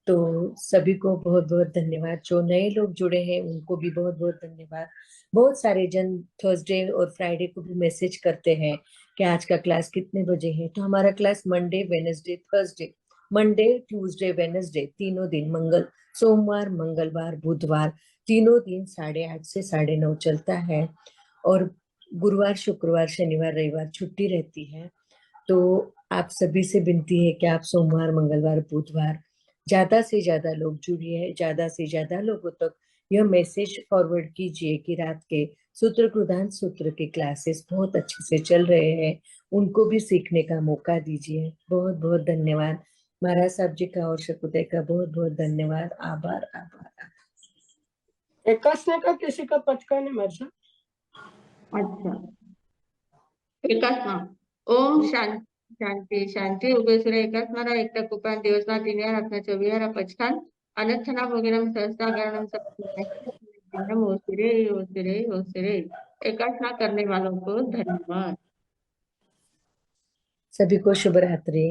तो सभी को बहुत बहुत धन्यवाद। जो नए लोग जुड़े हैं उनको भी बहुत बहुत धन्यवाद। बहुत सारे जन थर्सडे और फ्राइडे को भी मैसेज करते हैं कि आज का क्लास कितने बजे है। तो हमारा class Monday Wednesday Thursday, Monday Tuesday Wednesday तीनों दिन, सोमवार मंगलवार बुधवार तीनों दिन 8:30 से 9:30 चलता है और गुरुवार शुक्रवार शनिवार रविवार छुट्टी रहती है। तो आप सभी से विनती है कि आप सोमवार मंगलवार बुधवार ज्यादा से ज्यादा लोग जुड़िए, ज्यादा से ज्यादा लोगों तक यह मैसेज फॉरवर्ड कीजिए कि रात के सूत्र कृतांत सूत्र के क्लासेस बहुत अच्छे से चल रहे हैं, उनको भी सीखने का मौका दीजिए। बहुत बहुत धन्यवाद महाराज साहब जी का और शकुते का बहुत बहुत धन्यवाद। आभार आभार। एकासने का किसी का पचका नहीं मरसा। अच्छा, एकात्मा ओम शांती शांती शांती उभयसुर एकात्मारा एकटा कुपान दिवसना तिन्या रत्नाच्या विहारा पचकान अनर्थना भोगिनम सहस्त्रागरणम सब ओसिरे ओसिरे ओसिरे। एकात्मा करने वालों को धन्यवाद। सभी को शुभ रात्रि।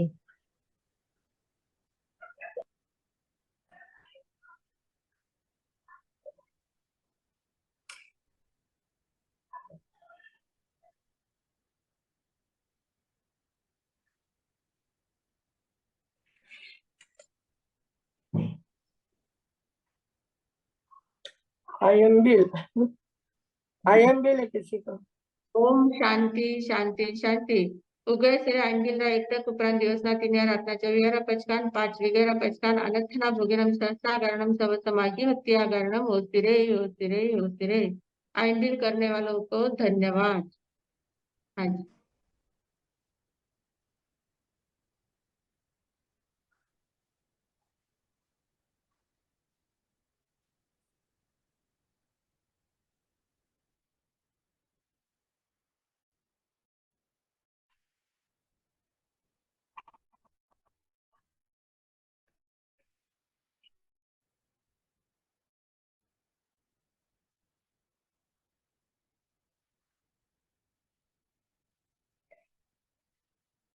आई एम बिल है किसी का। ओम शांती शांती शांती उगय से अंगिलरा एकटा कुपरान दिवसना तिन्या रत्नाच्या विहारा पचकान 5 विगेरा पचकान अनर्थना भोगिनम सहस्त्रागरणम सब समागी हत्यागरणम ओसिरे ओसिरे ओसिरे। आइंडिल करने वालों को धन्यवाद। हाँ जी।